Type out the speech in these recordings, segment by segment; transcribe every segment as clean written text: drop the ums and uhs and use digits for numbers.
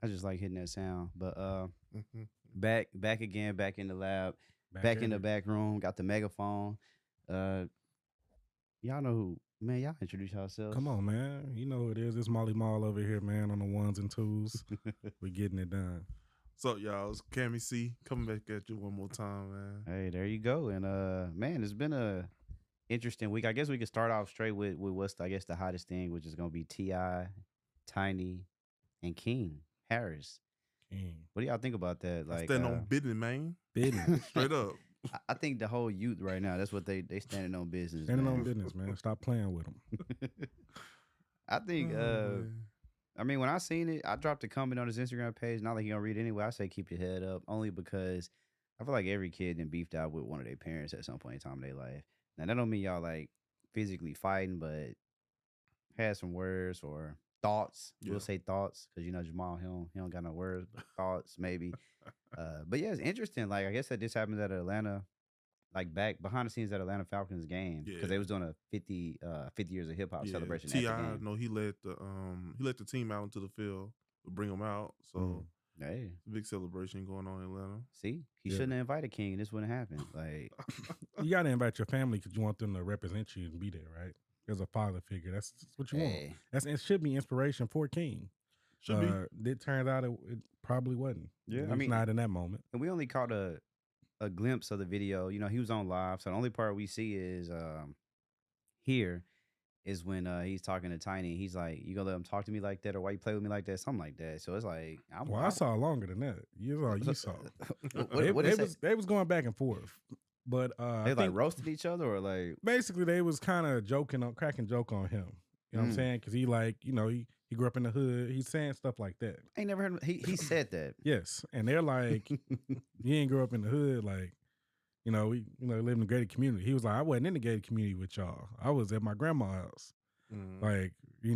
I just like hitting that sound. But back again, back in the lab, back in the back room, got the megaphone. Uh, y'all know who? Man, y'all introduce yourselves. Come on, man. You know who it is. It's Molly Mall over here, man, on the ones and twos. We're getting it done. What's up, y'all? It's Cami C coming back at you one more time, man. Hey, there you go. And man, it's been a interesting week. I guess we could start off straight with what's the hottest thing, which is gonna be T.I., Tiny, and King Harris. King. What do y'all think about that? Like, Stand on business, man. Business. Straight up. I think the whole youth right now, that's what they standing on business. Standing man. on business, man. Stop playing with them. I think I mean, when I seen it, I dropped a comment on his Instagram page. Not like he gonna read it anyway. I say keep your head up, only because I feel like every kid then beefed out with one of their parents at some point in time in their life. Now that don't mean y'all like physically fighting, but had some words or thoughts. Yeah. We'll say thoughts because you know Jamal, he don't got no words, but thoughts maybe. But yeah, it's interesting. Like I guess that this happens at Atlanta, like back behind the scenes at Atlanta Falcons game because they was doing a 50 years of hip hop celebration. T.I., no, he let the team out into the field to bring them out. So hey, big celebration going on in Atlanta. See, he shouldn't have invited King, and this wouldn't happen. Like, you got to invite your family because you want them to represent you and be there, right? As a father figure, that's what you want. It should be inspiration for King. Should be. It turned out it probably wasn't. Yeah, I mean, not in that moment. And we only caught a glimpse of the video. You know, he was on live, so the only part we see is here is when he's talking to Tiny. He's like, "You gonna let him talk to me like that, or why you play with me like that?" Something like that. So it's like, I saw longer than that. You saw. What they was going back and forth, but they like roasted each other, or like basically they was kind of cracking joke on him. You know what I'm saying? Because he like, you know, he grew up in the hood. He's saying stuff like that. I ain't never heard him. He said that. Yes, and they're like, you ain't grew up in the hood, like. We live in the gated community. He was like, I wasn't in the gated community with y'all. I was at my grandma's house. Like, I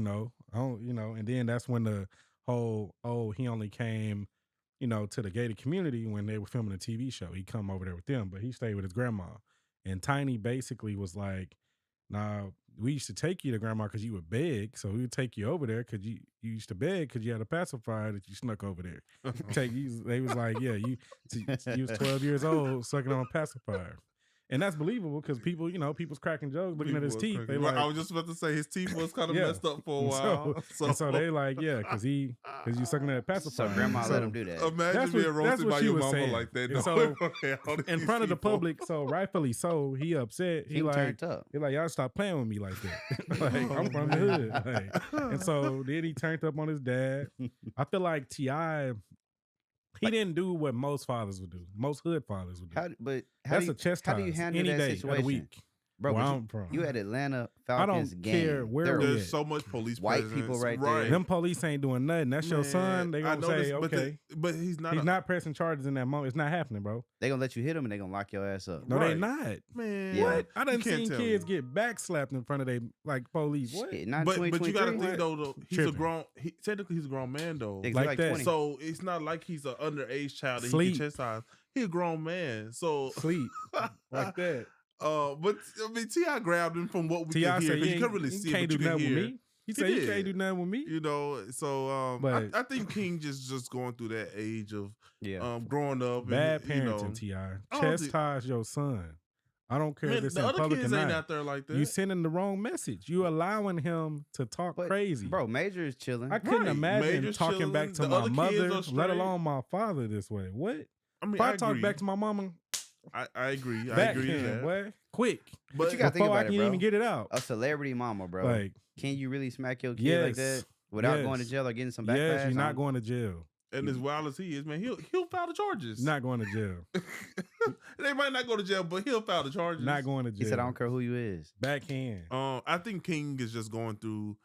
don't, and then that's when the whole, he only came, to the gated community when they were filming a TV show. He come over there with them, but he stayed with his grandma. And Tiny basically was like, nah, we used to take you to grandma because you would beg. So we would take you over there because you used to beg because you had a pacifier that you snuck over there. They was like, yeah, you was 12 years old sucking on a pacifier. And that's believable because people, people's cracking jokes, looking at his teeth. They like, I was just about to say his teeth was kind of messed up for a while. So they like, yeah, because you sucking that pacifier. So grandma let him do that. Imagine being roasted by your mama like that. And so in front of the public, so rightfully so, he upset. He like, turned up. He like, y'all stop playing with me like that. Like, I'm from the hood. Like, and so then he turned up on his dad. I feel like T.I., he didn't do what most fathers would do. Most hood fathers would do. That's a chest tie. How do you handle any that day situation? of the week. Bro, where I'm from. You at Atlanta Falcons game. I don't care where we there's so much police white presence. people right there. Them police ain't doing nothing. That's your son. They gonna say, okay. But he's not. He's not pressing charges in that moment. It's not happening, bro. They gonna let you hit him and they gonna lock your ass up. No, they not. Man, what? I done seen kids get back slapped in front of they police. What? Shit, but you gotta think though, he's a grown. Technically, he's a grown man though. Like that. 20. So it's not like he's an underage child that he can chastise. He's a grown man. So sleep like that. But I mean, T.I. grabbed him from what we T.I. can hear said, you can't really see it, but you can hear. With me. He said, you can't do nothing with me. So I think King just going through that age of growing up. Bad parenting, T.I. Chastise your son. I don't care if it's in public or not. The other kids ain't out there like that. You sending the wrong message. You allowing him to talk crazy. Bro, Major is chilling. I couldn't imagine Major's talking chilling. Back to my mother, let alone my father this way. What? I mean, if I talk back to my mama... I agree. I Back agree to that. Boy. Quick. But you gotta think about I can even get it out. A celebrity mama, bro. Like, can you really smack your kid like that without going to jail or getting some backlash? Yes, you're not going to jail. And as wild as he is, man, he'll file the charges. Not going to jail. They might not go to jail, but he'll file the charges. Not going to jail. He said, I don't care who you is. Backhand. I think King is just going through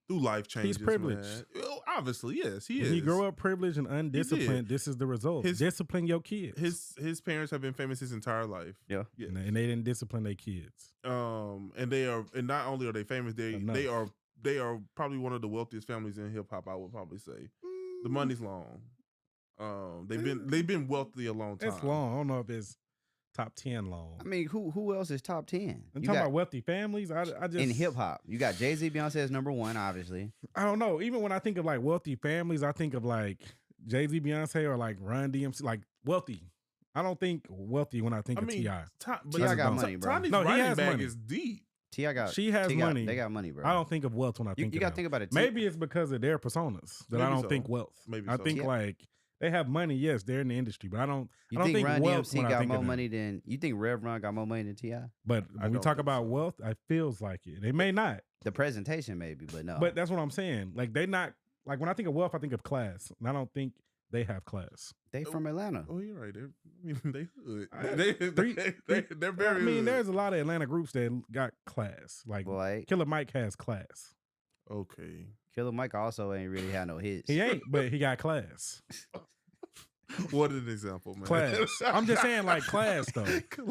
life changes. He's privileged. Man. Well, obviously, yes, he is. He grew up privileged and undisciplined. This is the result. Discipline your kids. His parents have been famous his entire life. Yeah. And they didn't discipline their kids. And not only are they famous, they are probably one of the wealthiest families in hip hop. I would probably say the money's long. They've been wealthy a long time. It's long. I don't know if it's top 10 long. I mean, who else is top 10? I'm talking about wealthy families. I just in hip hop, you got Jay-Z, Beyonce as number one, obviously. I don't know. Even when I think of like wealthy families, I think of like Jay-Z, Beyonce, or like Run DMC, like wealthy. I don't think wealthy when I think of T.I. T.I. got money, bro. Tiny's No, he writing has bag money. is deep. T.I. got. She has money. They got money, bro. I don't think of wealth when I think You of got to them. think about it. Maybe it's because of their personas that I Maybe don't so. think wealth. Maybe I so. think Yeah. like they have money. Yes, they're in the industry, but I don't. You I don't think Run wealth DMC when I got think more of them. money than you think Rev Run got more money than T.I.? But I when we don't talk think about so. wealth, it feels like it. They may not, The presentation maybe, but no. but that's what I'm saying. Like they not like when I think of wealth, I think of class, and I don't think they have class. they from Atlanta. Oh, you're right. They hood. They're I very. mean, hood. there's a lot of Atlanta groups that got class. Like Like Killer Mike has class. Okay. Killer Mike also ain't really had no hits. He ain't, but he got class. What an example, man. Class. I'm just saying, like class though.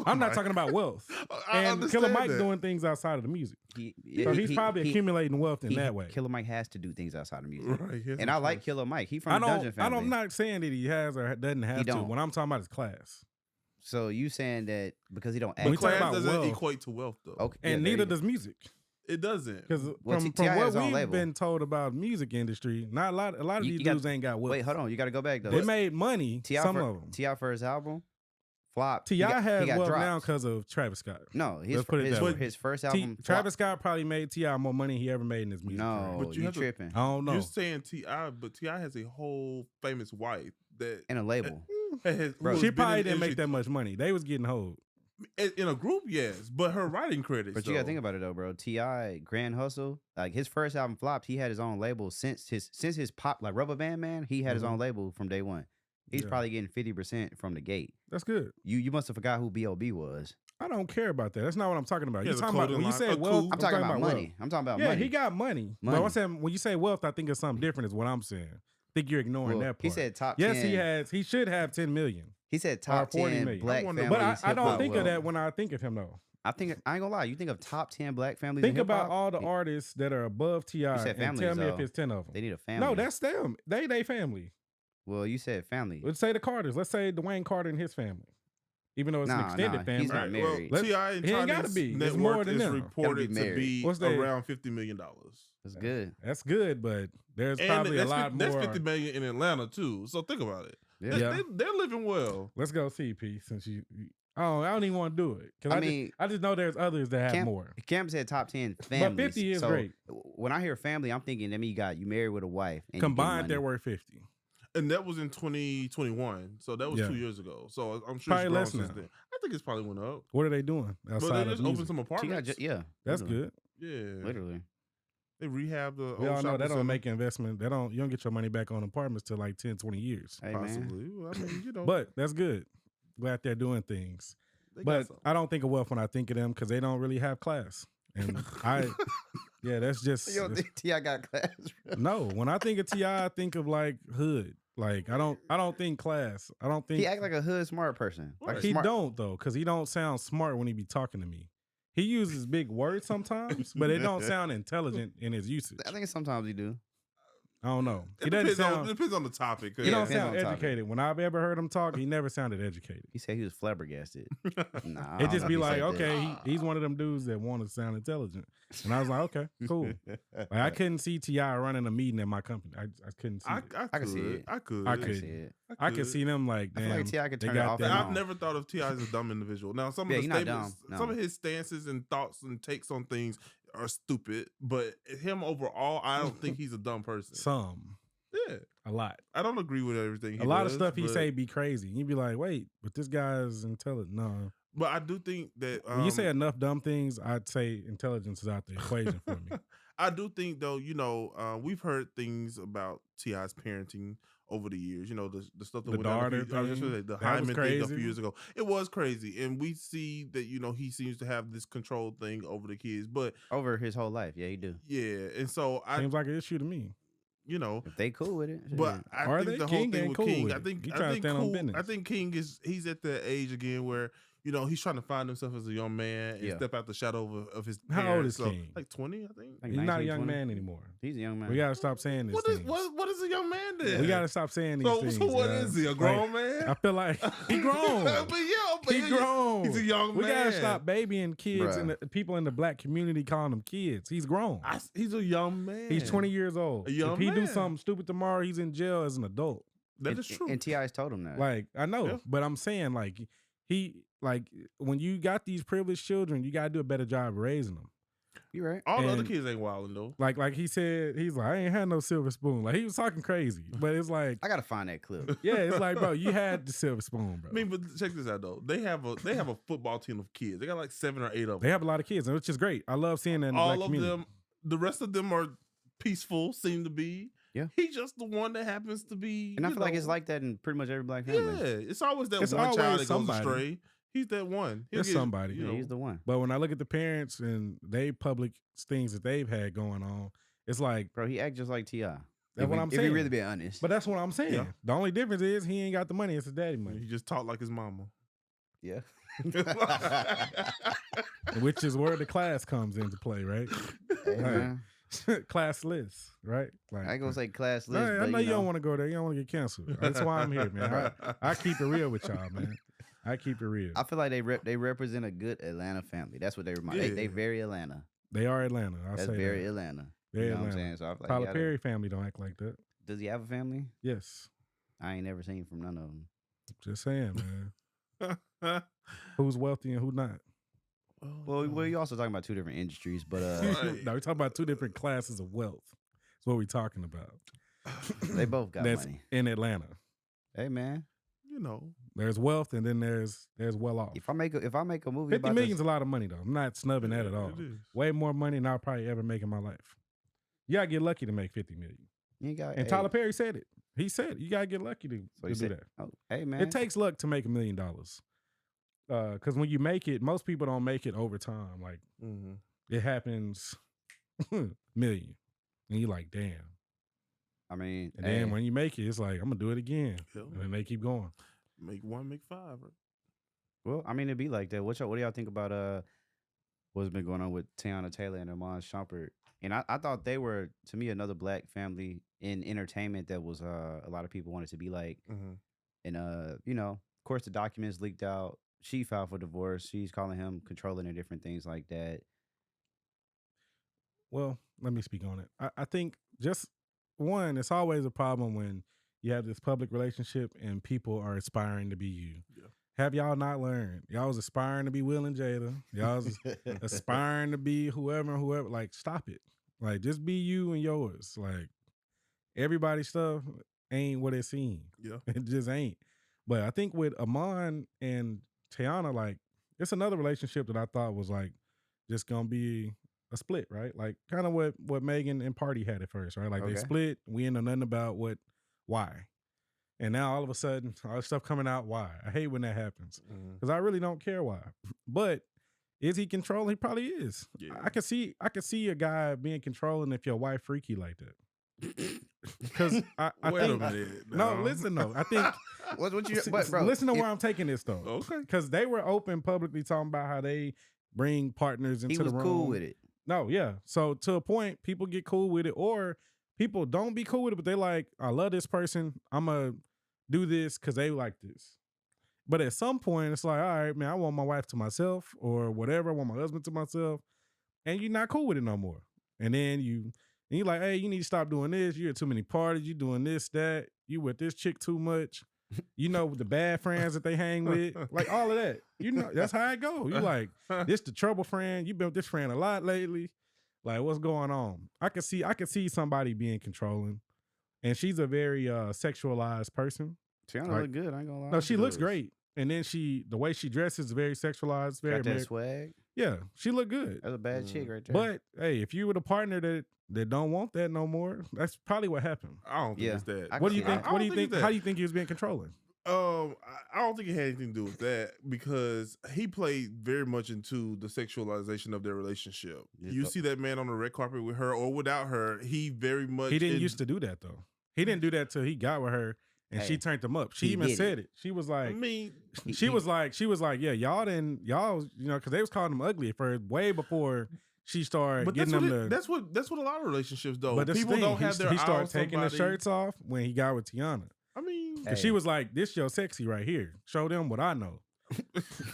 I'm not talking about wealth. I And Killer understand Mike that. doing things outside of the music. He- So he's probably accumulating wealth in he- that way. Killer Mike has to do things outside of music. Right. he has And no I like choice. Killer Mike. He from the Dungeon family. I'm not saying that he has or doesn't have to. don't. What I'm talking about is class. So you saying that because he don't act. When we But talk class about doesn't wealth- equate to wealth, though. Okay, And yeah, neither there does music. It doesn't. Because Well, from T.I. has what his own we've label. been told about music industry, not a lot of You these got- dudes ain't got you. wealth. Wait, hold on. You got to go back though. They made money, T.I. some for, of them. T.I. for his album flopped. T.I. has he got wealth dropped. now because of Travis Scott. No, Let's put it that way. his first album. Travis Scott probably made T.I. more money he ever made in his music No, career. But you you have to- tripping. I don't know. You're saying T.I., but T.I. has a whole famous wife that And a label. has, Bro, who's She been probably in the didn't make industry- that much money. They was getting hold. In a group, yes, but her writing credits. But you gotta think about it though, bro. T.I. Grand Hustle, like his first album flopped. He had his own label since his pop, like Rubber Band Man. He had his own label from day one. He's Yeah. probably getting 50% from the gate. That's good. You must have forgot who B.O.B. was. I don't care about that. That's not what I'm talking about. Yeah, You the talking about clothing when you line. say A wealth? coup. I'm talking about wealth. money. I'm talking about Yeah, money. he got money. But Money. I'm saying when you say wealth, I think it's something different. Is what I'm saying. I think you're ignoring Well, that part. he said top yes, 10. he should have 10 million. He said top 40 10 million. black I wonder- families. But I don't hip-hop think of wealth. that when I think of him though. I ain't gonna lie. You think of top 10 black families. Think in about hip-hop? all the artists that are above T.I. You said and tell families, me if though. it's 10 of them. They need a family. No, that's them. They family. well. You said family. Let's say the Carters. Let's say Dwayne Carter and his family. Even though it's an Nah, extended nah, family. he's not Right, married. well, Let's- T.I. and he ain't gotta Tiny's be. It's net more worth than is them. reported Gotta to be be What's they- around $50 million. That's good. That's good, but there's And probably a that's, lot that's more. 50 million in Atlanta too. So think about it. Yeah. Yeah. They're living well. Let's go see P since you. I don't even want to do it because I mean, I just know there's others that have Cam- more. Cam said top 10 families. 50 is so great. When I hear family, I'm thinking that mean you married with a wife. And you get Combined, they're money. worth 50. And that was in 2021. So that was Yeah. 2 years ago. So I'm sure Probably it's grown less since now. then. I think it's probably went up. What are they doing But outside they of just music? opened some She got apartments. yeah, That's literally. good. Yeah. Literally. They rehabbed the We old all know shopping that don't center. make an investment. You don't get your money back on apartments till like 10, 20 years. Hey, man. Possibly. Well, I mean, you know. But that's good. Glad they're doing things. they got But something. I don't think of wealth when I think of them because they don't really have class. And yeah, that's just You don't think T.I. got class? Bro? no. When I think of T.I., I think of like hood. Like I don't think class. I don't think He act like a hood smart person. Like Right. a he smart, don't though, because he don't sound smart when he be talking to me. He uses big words sometimes, but it don't sound intelligent in his usage. I think sometimes he do. I don't know. It He doesn't depends, sound. it depends on the topic. He Yeah, don't depends sound on the topic. educated. When I've ever heard him talk, he never sounded educated. He said he was flabbergasted. Nah, I It don't just know be if he like, said that. okay, he's one of them dudes that want to sound intelligent, and I was like, okay, cool. Like I couldn't see T.I. running a meeting at my company. I couldn't see. I it. I can see it. I could. I I can could. see it. I could see them like, I feel damn, like T.I. could they turn it got off them. and I've on. never thought of T.I. as a dumb individual. Now, some Yeah, of the he not statements, dumb, some no. of his stances and thoughts and takes on things are stupid, but him overall, I don't think he's a dumb person. Some, Yeah, a lot. I don't agree with everything. He A lot of does, stuff he but- say be crazy. You'd be like, wait, but this guy's intelligent. No. but I do think that When you say enough dumb things, I'd say intelligence is out the equation for me. I do think though, we've heard things about T.I.'s parenting over the years. You know, the stuff that The went down daughter I was just thing, gonna say, the that was Hyman thing a few crazy. years ago. It was crazy, and we see that he seems to have this control thing over the kids. But Over his whole life. Yeah, he do. yeah, and so Seems like an issue to me. If they cool with it. But shit. I Are think they? the King whole thing ain't with cool King, with I it. think He I trying to think stand on cool. business. I think King he's at the age again where he's trying to find himself as a young man and Yeah. step out the shadow of his. How old parents. is So, King? Like 20, I think. Like He's not a 19, young 20. man anymore. He's a young man. We gotta stop saying this. What is a young man then? We gotta stop saying these So, things. so what guys. is he? A Like, grown man? I feel like he grown. but He grown. He's a young We man. gotta stop babying kids Bruh. and the people in the black community calling them kids. He's grown. He's a young man. He's 20 years old. A young If he do man. something stupid tomorrow, he's in jail as an adult. That is true. And T.I.'s told him that. Like, I know, but I'm saying, like, when you got these privileged children, you got to do a better job of raising them. You're right. All the other kids ain't wilding though. Like he said, he's like, I ain't had no silver spoon. Like, he was talking crazy, but it's like, I gotta find that clip. yeah, it's like, bro, you had the silver spoon, bro. I mean, but check this out though. They have a football team of kids. They got like 7 or 8 of them. They have a lot of kids, which is great. I love seeing that in the all black of community. them. The rest of them are peaceful. Seem to be. Yeah. He's just the one that happens to be. And I feel like it's like that in pretty much every black family. Yeah, it's always that It's one child always that somebody. goes astray. He's that one. There's somebody. Yeah, he's the one. But when I look at the parents and they public things that they've had going on, it's like, Bro, he act just like T.I. That's what I'm saying. If we really be honest. But that's what I'm saying. Yeah. The only difference is he ain't got the money. It's his daddy money. He just talk like his mama. Yeah. Which is where the class comes into play, right? Hey, man. Classless, right? Like, I ain't gonna say classless. I but, know you don't want to go there. You don't want to get canceled. That's why I'm here, man. I keep it real with y'all, man. I keep it real. I feel like they represent a good Atlanta family. That's what they remind. Yeah. They very Atlanta. They are Atlanta. That's say very that. Atlanta. Very you know Atlanta. what I'm saying? So I feel like Tyler Perry family don't act like that. Does he have a family? Yes. I ain't never seen from none of them. Just saying, man. Who's wealthy and who not? Well, you also talking about two different industries, but No, we're talking about two different classes of wealth. That's what we're talking about. they both got That's money. in Atlanta. Hey, man. You know, There's wealth and then there's well off. If I make a movie 50 about million's a lot of money though. I'm not snubbing that at all. it is. Way more money than I'll probably ever make in my life. You gotta get lucky to make 50 million. you got, And Tyler Perry said it. He said it. You gotta get lucky to do that. Oh, hey, man. It takes luck to make $1 million. Because when you make it, most people don't make it over time. Like it happens million. And you're like, damn. I mean, And then when you make it, it's like, I'm gonna do it again. Yeah. And then they keep going. Make 1, make 5. Right? well, I mean, it'd be like that. What do y'all think about what's been going on with Teyana Taylor and Iman Shumperts? And I thought they were, to me, another black family in entertainment that was a lot of people wanted to be like. And you know, of course, the documents leaked out. She filed for divorce. She's calling him controlling and different things like that. Well, let me speak on it. I think just one, it's always a problem when you have this public relationship and people are aspiring to be you. Yeah. Have y'all not learned? Y'all was aspiring to be Will and Jada. Y'all was aspiring to be whoever. Like, stop it. Like, just be you and yours. Like, everybody's stuff ain't what it seems. Yeah. It just ain't. But I think with Iman and Teyana, like, it's another relationship that I thought was like just gonna be a split, right? Like kind of what Megan and Party had at first, right? Like they split. We didn't know nothing about why. And now all of a sudden, all this stuff coming out, why? I hate when that happens. Because I really don't care why. But is he controlling? He probably is. Yeah. I could see a guy being controlling if your wife freaky like that. Because I Wait think, a minute. no, listen though. I think What you? But bro, listen to where I'm taking this though. Okay. Because they were open publicly talking about how they bring partners into he the was room. cool with it. No, yeah. So to a point, people get cool with it, or people don't be cool with it, but they like, I love this person. I'm gonna do this because they like this. But at some point, it's like, all right, man, I want my wife to myself or whatever. I want my husband to myself, and you're not cool with it no more. And then you're like, hey, you need to stop doing this. You're at too many parties. You doing this, that. You with this chick too much. You know, the bad friends that they hang with, like all of that. You know, that's how it go. You like, this the trouble friend. You been with this friend a lot lately. Like, what's going on? I could see somebody being controlling, and she's a very sexualized person. Teyana look good. I ain't gonna lie. No, she looks great, and then the way she dresses is very sexualized. Very got that swag. Yeah, she look good. That's a bad chick right there. But hey, if you with a partner that don't want that no more, that's probably what happened. I don't think it's that. What do you think? What do you think? That. How do you think he was being controlling? I don't think it had anything to do with that because he played very much into the sexualization of their relationship. You see that man on the red carpet with her or without her, he very much. He didn't used to do that though. He didn't do that till he got with her and she turned him up. She even said it. She was like, she was like, yeah, y'all, you know, because they was calling him ugly for way before she started getting them to. That's what a lot of relationships though. But people don't have their. He started taking the shirts off when he got with Teyana. I mean, she was like, "This your sexy right here. Show them what I know."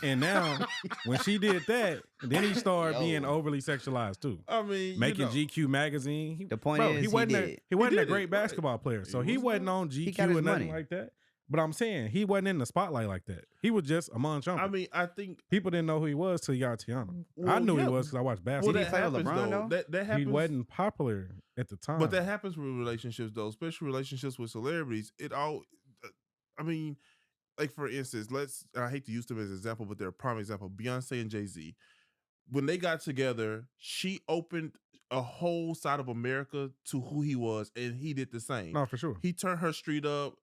And now, when she did that, then he started being overly sexualized too. I mean, making GQ magazine. The point is, he wasn't a great basketball player, so he wasn't on GQ or nothing like that. But I'm saying he wasn't in the spotlight like that. He was just Iman Shumperts. I mean, I think people didn't know who he was till he got Teyana. I knew he was because I watched basketball. Well, that happens, LeBron, though. That happens. He wasn't popular at the time. But that happens with relationships, though, especially relationships with celebrities. I mean, like for instance, I hate to use them as an example, but they're a prime example. Beyonce and Jay-Z. When they got together, she opened a whole side of America to who he was, and he did the same. No, for sure. He turned her street up.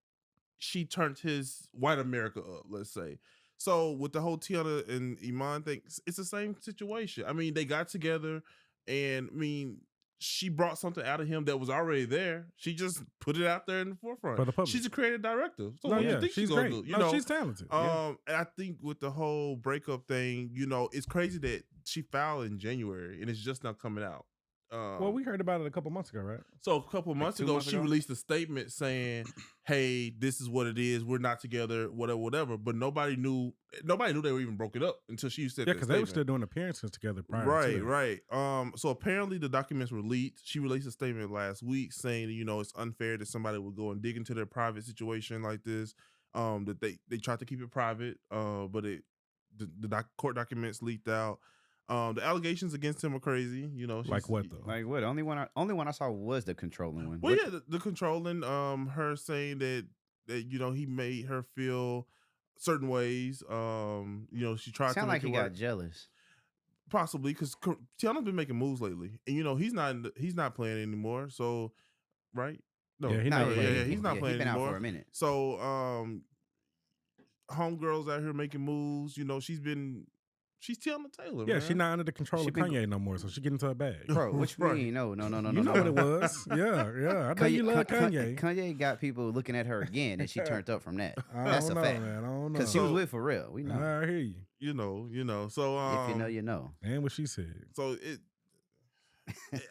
She turned his white America up, let's say. So with the whole Teyana and Iman thing, it's the same situation. I mean, they got together, and I mean, she brought something out of him that was already there. She just put it out there in the forefront. For the public. She's a creative director. So what do you think she's gonna do? She's talented. And I think with the whole breakup thing, it's crazy that she filed in January and it's just not coming out. Well, we heard about it a couple months ago, right? So a couple months ago, she released a statement saying, "Hey, this is what it is. We're not together. Whatever." But nobody knew they were even broken up until she said, "Yeah," because they were still doing appearances together prior. Right. So apparently the documents were leaked. She released a statement last week saying, it's unfair that somebody would go and dig into their private situation like this. That they tried to keep it private, but the court documents leaked out. The allegations against him are crazy. Like what though? Like what? Only one I saw was the controlling one. Well, yeah, the controlling. Her saying that he made her feel certain ways. She tried. Sound to like he got jealous. Possibly because Teyana's been making moves lately, and he's not playing anymore. So, right? No, yeah, he's not playing. He's not playing been anymore. Out for a minute. So, homegirls out here making moves. She's Teyana Taylor. Yeah, man. she's not under the control of Kanye no more, so she get into her bag. Bro, what you mean? No. You know what it was. Yeah. I know you love Kanye. Kanye got people looking at her again, and she turned up from that. That's a fact. Man, I don't know. Because she was with for real. We know. I hear you. You know. So if you know, you know. And what she said. So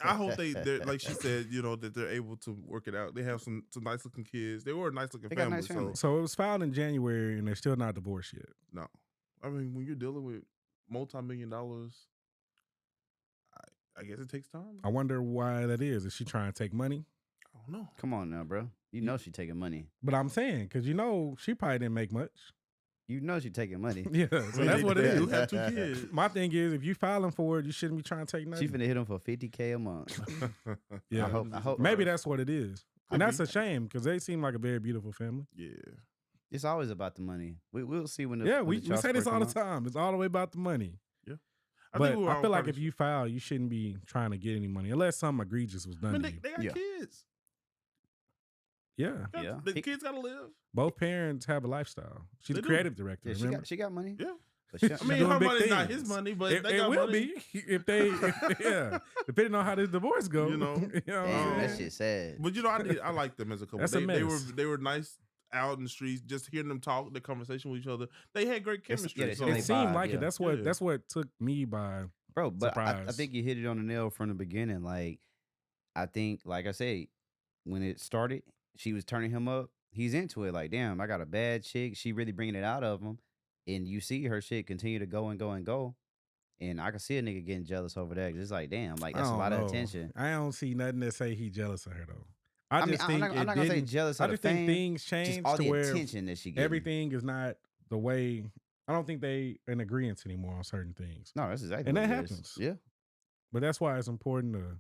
I hope they're like she said, that they're able to work it out. They have some nice looking kids. They were a nice looking family. Nice family. So it was filed in January, and they're still not divorced yet. No, I mean when you're dealing with multi-million-dollar, I guess it takes time. I wonder why that is. Is she trying to take money? I don't know. Come on now, bro. You know she taking money. But I'm saying, because she probably didn't make much. You know she taking money. Yeah, so that's what it is. You have 2 kids. My thing is, if you filing for it, you shouldn't be trying to take nothing. She finna hit him for $50K a month. Yeah, I hope. Maybe that's what it is. And that's a shame because they seem like a very beautiful family. Yeah. It's always about the money. We'll see when the we say this all the time. It's all the way about the money. Yeah. I feel like if you file, you shouldn't be trying to get any money unless something egregious was done. They got kids. Yeah. The kids gotta live. Both parents have a lifestyle. She's the creative director. Yeah, she got money. Yeah. But I mean, her money's not his money, but it got will money. be if they, depending on how this divorce goes. Damn, that shit sad. But I like them as a couple. That's a mess. They were nice out in the streets, just hearing them talk, the conversation with each other. They had great chemistry. It seemed like it. That's what took me by bro. But surprise. I think you hit it on the nail from the beginning. Like I think, like I said, when it started, she was turning him up. He's into it. Like, damn, I got a bad chick. She really bringing it out of him. And you see her shit continue to go and go and go. And I can see a nigga getting jealous over that. It's like, damn, like that's a lot of attention. I don't see nothing that say he jealous of her though. I'm not gonna say jealous of I just think things changed all to the where attention that she gets. Everything is not the way. I don't think they in agreement anymore on certain things. No, that's exactly and what that it happens. Is. Yeah, but that's why it's important to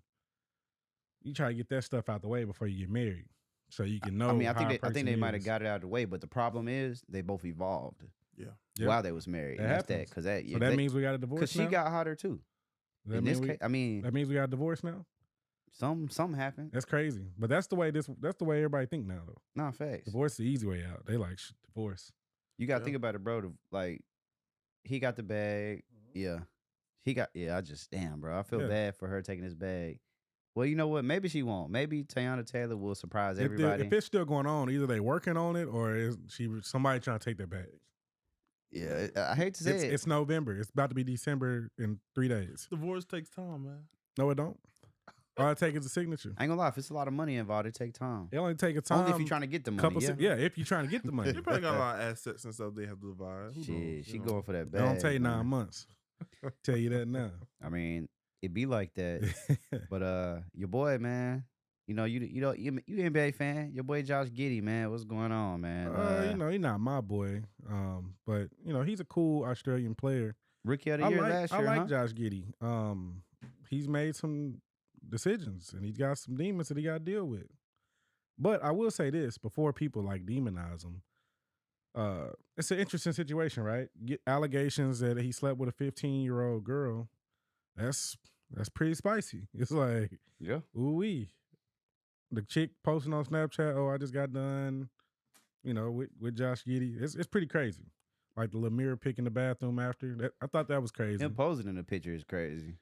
you try to get that stuff out the way before you get married, so you can know. I mean, I think they might have got it out of the way, but the problem is they both evolved. Yeah, while they was married. That happens. Because that means we got a divorce. Because she got hotter too. In this case, I mean, that means we got a divorce now. Something happened. That's crazy, but that's the way everybody think now though. Nah, facts. Divorce is the easy way out. They like divorce. You got to think about it, bro. Like he got the bag. Yeah, he got. Yeah, I just damn, bro. I feel bad for her taking his bag. Well, you know what? Maybe she won't. Maybe Teyana Taylor will surprise everybody. If it's still going on, either they working on it or is somebody trying to take their bag. Yeah, I hate to say it. It's November. It's about to be December in 3 days. Divorce takes time, man. No, it don't. All it takes is a signature. I ain't gonna lie, if it's a lot of money involved, it take time. It only take a time. Only if you're trying to get the money. If you're trying to get the money. They probably got a lot of assets and stuff they have to divide. Who knows, She going for that bag. It don't take 9 months. Tell you that now. I mean, it be like that. But your boy, man, you NBA fan. Your boy Josh Giddy, man. What's going on, man? He's not my boy. But he's a cool Australian player. Rookie of the year last year. I like Josh Giddy. He's made some decisions and he's got some demons that he got to deal with. But I will say this before people like demonize him. It's an interesting situation, right? Get allegations that he slept with a 15-year-old girl. That's pretty spicy. It's like, ooh-wee. The chick posting on Snapchat, oh, I just got done, with Josh Giddy. It's pretty crazy. Like the little mirror pic in the bathroom after. I thought that was crazy. Him posing in the picture is crazy.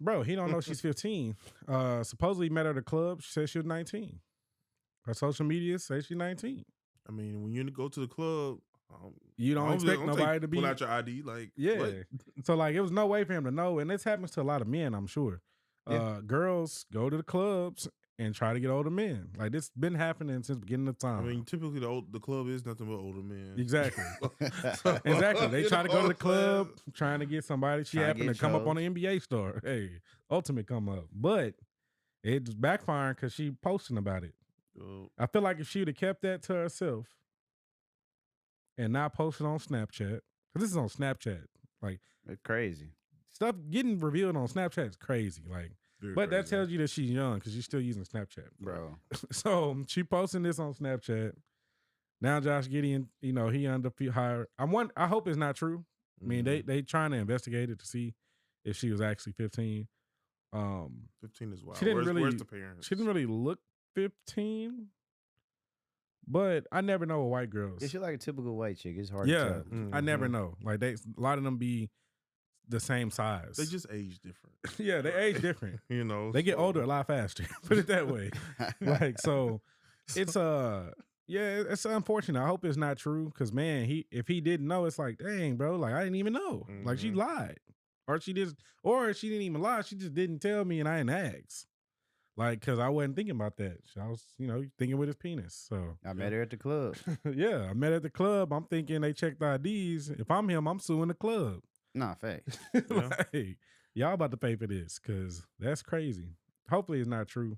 Bro, he don't know she's 15. Supposedly met her at a club. She said she was 19. Her social media says she's 19. I mean, when you go to the club, you don't expect nobody to be pull out your ID, like what? So like it was no way for him to know, and this happens to a lot of men, I'm sure. Girls go to the clubs and try to get older men. Like this been happening since the beginning of time. I mean, typically the club is nothing but older men. Exactly. Exactly. They try to go to the club trying to get somebody. She happened to come up on an NBA star. Hey, ultimate come up, but it's backfiring because she posting about it. I feel like if she would have kept that to herself and not posted on Snapchat, because this is on Snapchat, like it's crazy. Stuff getting revealed on Snapchat is crazy. Like, but that tells you that she's young because she's still using Snapchat, bro. So she posting this on Snapchat. Now Josh Giddy, he under hire. I hope it's not true. I mean, they trying to investigate it to see if she was actually 15. 15 is wild. Where's the parents? She didn't really look 15, but I never know with white girls. Yeah, she's like a typical white chick. It's hard to tell. I never know. Like a lot of them be the same size. They just age different. Yeah, they age different. They get older a lot faster. Put it that way. Like so, it's it's unfortunate. I hope it's not true because man, if he didn't know, it's like dang, bro. Like I didn't even know. Like she lied, or she didn't even lie. She just didn't tell me, and I didn't ask. Like, cause I wasn't thinking about that. I was, thinking with his penis. So I met her at the club. Yeah, I met her at the club. I'm thinking they checked the IDs. If I'm him, I'm suing the club. Nah, facts. Like, y'all about to pay for this, cause that's crazy. Hopefully it's not true.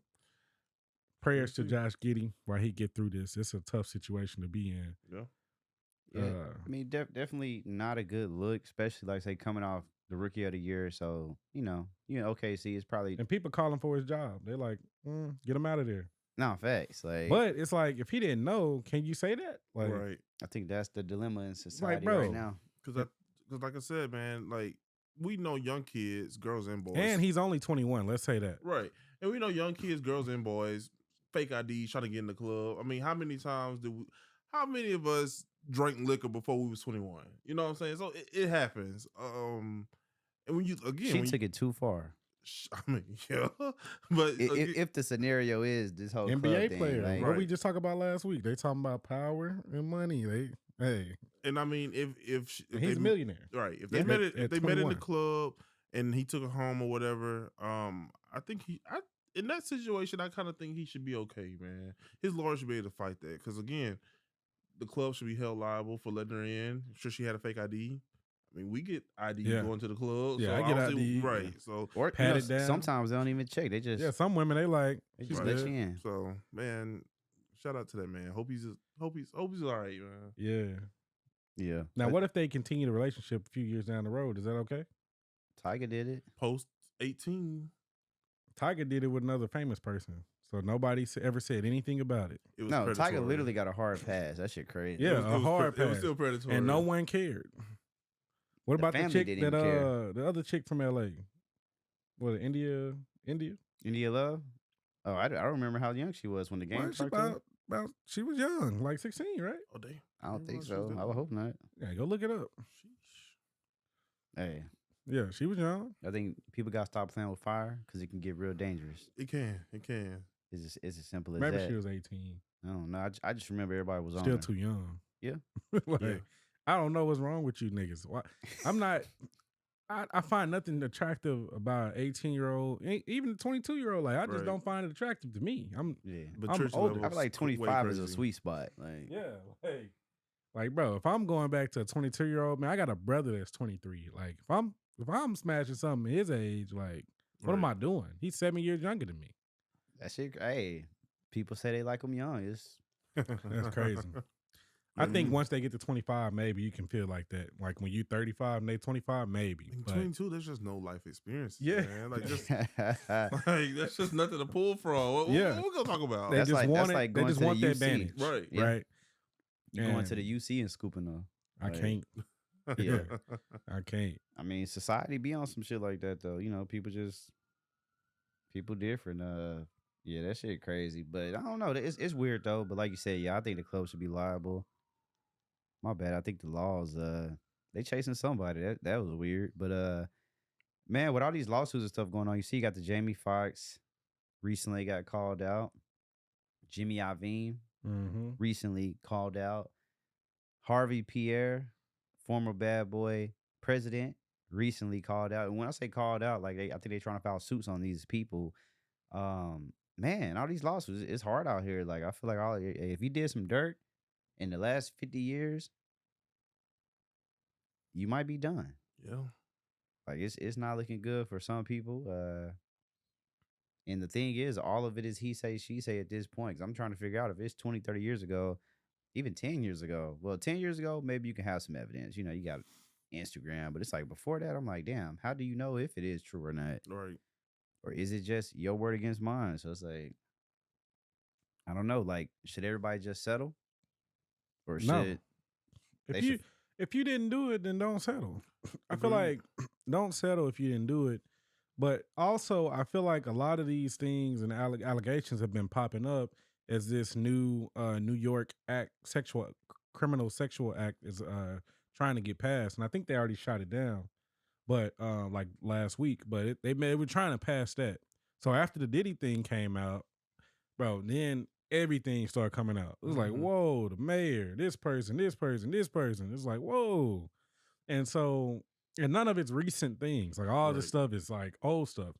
Prayers to Josh Giddy while he get through this. It's a tough situation to be in. Yeah. I mean, definitely not a good look, especially like say coming off the rookie of the year. So, OKC is probably. And people calling for his job. They're like, get him out of there. No, facts. Like, but it's like, if he didn't know, can you say that? Like, right. I think that's the dilemma in society right now. Because like I said, man, like we know young kids, girls and boys. And he's only 21. Let's say that. Right. And we know young kids, girls and boys, fake IDs, trying to get in the club. I mean, how many how many of us drank liquor before we was 21? You know what I'm saying? So it happens. And when you she took it too far. I mean, yeah, but if the scenario is this whole NBA club player, thing, like, what we just talked about last week, they talking about power and money. And I mean, if he's a millionaire, right? If they met in the club and he took her home or whatever, I think in that situation, I kind of think he should be okay, man. His lawyer should be able to fight that because again, the club should be held liable for letting her in. I'm sure she had a fake ID. I mean, we get ID going to the club. Yeah, so I get ID. Right. So or pat it down. Sometimes they don't even check. They just some women they just let you in. So man, shout out to that man. Hope he's all right, man. Yeah. Now, what if they continue the relationship a few years down the road? Is that okay? Tiger did it. Post 18. Tiger did it with another famous person. So nobody ever said anything about it. No, predatory. Tiger literally got a hard pass. That shit crazy. Yeah, a hard pass. It was still predatory. And no one cared. What about the chick that the other chick from LA? What, India? India Love? Oh, I don't remember how young she was when the game started. She was young, like 16, right? Oh, damn. I don't think so. I would hope not. Yeah, go look it up. Hey. Yeah, she was young. I think people got to stop playing with fire because it can get real dangerous. It can. It's as simple as Maybe that. She was 18. I don't know. I just remember everybody was still on too young. Yeah. I don't know what's wrong with you niggas. I'm not. I find nothing attractive about an 18-year-old, even a 22-year-old. Like I just Right. don't find it attractive to me. I'm Maturity older. level I feel like is way 25 is a crazy. sweet spot. Like, Yeah, like bro, if I'm going back to a 22-year-old, man, I got a brother that's 23. Like if I'm smashing something his age, like what am I doing? He's 7 years younger than me. that shit, hey, people say they like them young. It's That's crazy. I think once they get to 25, maybe you can feel like that. Like when you 35 and they 25, maybe. In But 22, there's just no life experience. Yeah. Man. Like just like that's just nothing to pull from. What we gonna talk about? they That's just like- want that's it. like They going just to the want that UC. advantage. Right. Yeah. Right. you going to And the UC and scooping them. I Like, can't. Yeah. I can't. I mean, society be on some shit like that though. You know, people different. Yeah, that shit crazy. But I don't know. It's weird though. But like you said, yeah, I think the club should be liable. My bad. I think the laws, they chasing somebody. That was weird. But man, with all these lawsuits and stuff going on, you see, you got the Jamie Foxx recently got called out. Jimmy Iovine Mm-hmm. recently called out. Harvey Pierre, former Bad Boy president, recently called out. And when I say called out, like I think they're trying to file suits on these people. Man, all these lawsuits, it's hard out here. Like I feel like if you did some dirt in the last 50 years, you might be done. Yeah. Like it's not looking good for some people. And the thing is, all of it is he say, she say at this point. 'Cause I'm trying to figure out if it's 20, 30 years ago, even 10 years ago. Well, 10 years ago, maybe you can have some evidence. You know, you got Instagram, but it's like before that, I'm like, damn, how do you know if it is true or not? Right. Or is it just your word against mine? So it's like, I don't know. Like, should everybody just settle? Or should No. they If you didn't do it, then don't settle. I feel Agreed. like don't settle if you didn't do it. But also, I feel like a lot of these things and allegations have been popping up as this new New York criminal sexual act is trying to get passed, and I think they already shot it down, but like last week. But they were trying to pass that. So after the Diddy thing came out, bro, then everything started coming out. It was like, whoa, the mayor, this person, this person, this person. It's like, whoa. And so, and none of it's recent things. Like all this Right. stuff is like old stuff.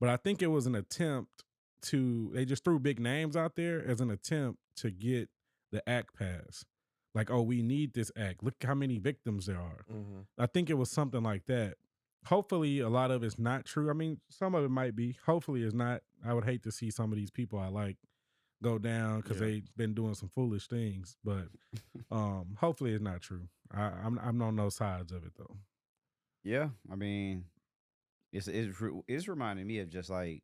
But I think it was an attempt they just threw big names out there as an attempt to get the act passed. Like, oh, we need this act. Look how many victims there are. Mm-hmm. I think it was something like that. Hopefully, a lot of it's not true. I mean, some of it might be. Hopefully, it's not. I would hate to see some of these people I like go down because Yeah. they've been doing some foolish things. But hopefully, it's not true. I'm on no sides of it though. Yeah, I mean, it's reminding me of just like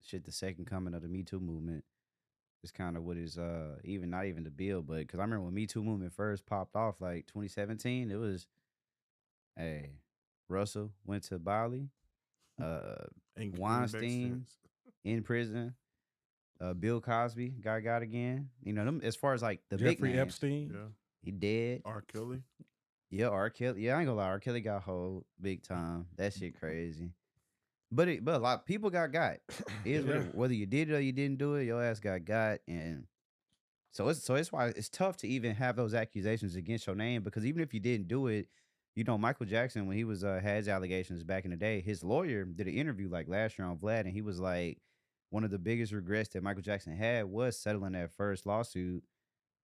shit. The second coming of the Me Too movement is kind of what is even not even the bill, but because I remember when Me Too movement first popped off, like 2017, it was, hey, Russell went to Bali, Weinstein in prison, Bill Cosby got again. You know them as far as like the big Jeffrey names. Epstein. Yeah. He dead. R. Kelly. Yeah, R. Kelly. Yeah, I ain't gonna lie. R. Kelly got hold big time. That shit crazy. But a lot of people got. Whether you did it or you didn't do it, your ass got. And so it's why it's tough to even have those accusations against your name, because even if you didn't do it, you know, Michael Jackson, when he was had his allegations back in the day, his lawyer did an interview like last year on Vlad, and he was like, one of the biggest regrets that Michael Jackson had was settling that first lawsuit.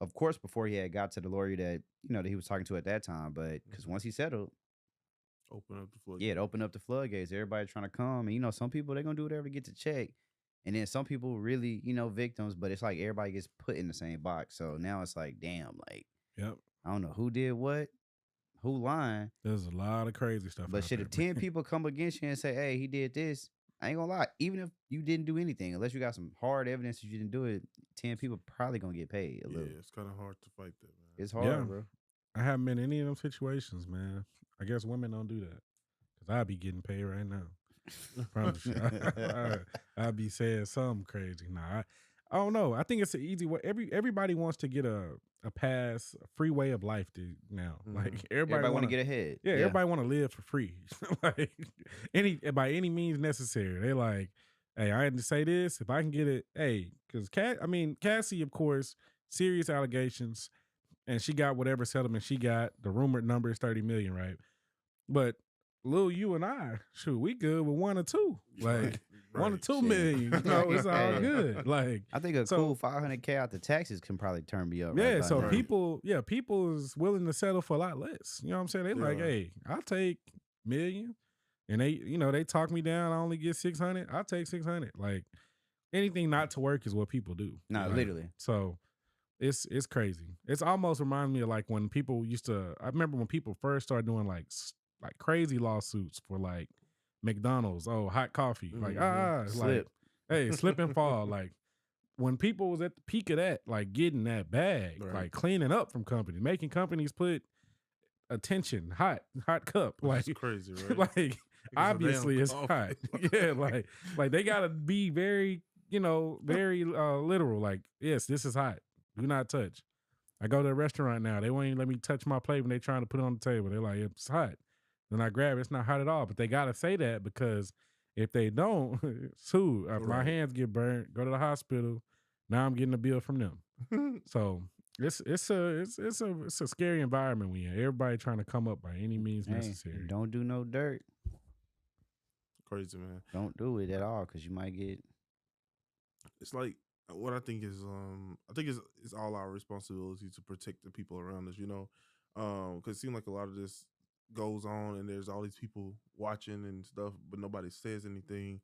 Of course, before he had got to the lawyer that, you know, that he was talking to at that time, but because once he settled, Open up the floodgates. yeah, it opened up the floodgates. Everybody trying to come, and you know, some people they're gonna do whatever to get to check, and then some people really, you know, victims. But it's like everybody gets put in the same box. So now it's like, damn, like, Yep. I don't know who did what, who lying. There's a lot of crazy stuff. But out shit, there, if 10 people come against you and say, hey, he did this, I ain't gonna lie. Even if you didn't do anything, unless you got some hard evidence that you didn't do it, 10 people probably gonna get paid a little. Yeah, it's kind of hard to fight that, man. It's hard, Yeah. bro. I haven't been in any of them situations, man. I guess women don't do that because I'd be getting paid right now. Promise you. I'd be saying something crazy. Nah, I don't know. I think it's an easy way. Everybody wants to get a pass, a free way of life now. Like Everybody want wanna to get ahead. Yeah, everybody want to live for free. Like by any means necessary. They like, hey, I had to say this. If I can get it, hey, because Cassie, of course, serious allegations, and she got whatever settlement she got. The rumored number is $30 million, right? But Lil, you and I, shoot, we good with 1 or 2. Like, Right, 1 or right. 2 Shit. million, you know, it's all Hey. good. Like, I think a So- cool 500K out the taxes can probably turn me up. yeah, right by so now. people is willing to settle for a lot less. You know what I'm saying? They like, Yeah. hey, I'll take $1 million. And they, you know, they talk me down. I only get 600. I'll take 600. Like, anything not to work is what people do. No, Like, literally. So it's crazy. It's almost reminds me of like when people used to. I remember when people first started doing like crazy lawsuits for like McDonald's. Oh, hot coffee. Like like Slip. hey, slip and fall. Like when people was at the peak of that, like getting that bag, Right. like cleaning up from companies, making companies put attention, hot cup. Like It's crazy, right? like obviously it's hot. Yeah, like they gotta be very, you know, very literal. Like, yes, this is hot. Do not touch. I go to a restaurant now. They won't even let me touch my plate when they trying to put it on the table. They're like, it's hot. Then I grab it. It's not hot at all. But they gotta say that because if they don't, sue. If my Right. hands get burnt, go to the hospital. Now I'm getting a bill from them. So it's a scary environment we in. Everybody trying to come up by any means Hey, necessary. don't do no dirt. Crazy, man. Don't do it at all because you might get. It's like what I think is it's all our responsibility to protect the people around us, you know, because it seems like a lot of this goes on and there's all these people watching and stuff, but nobody says anything.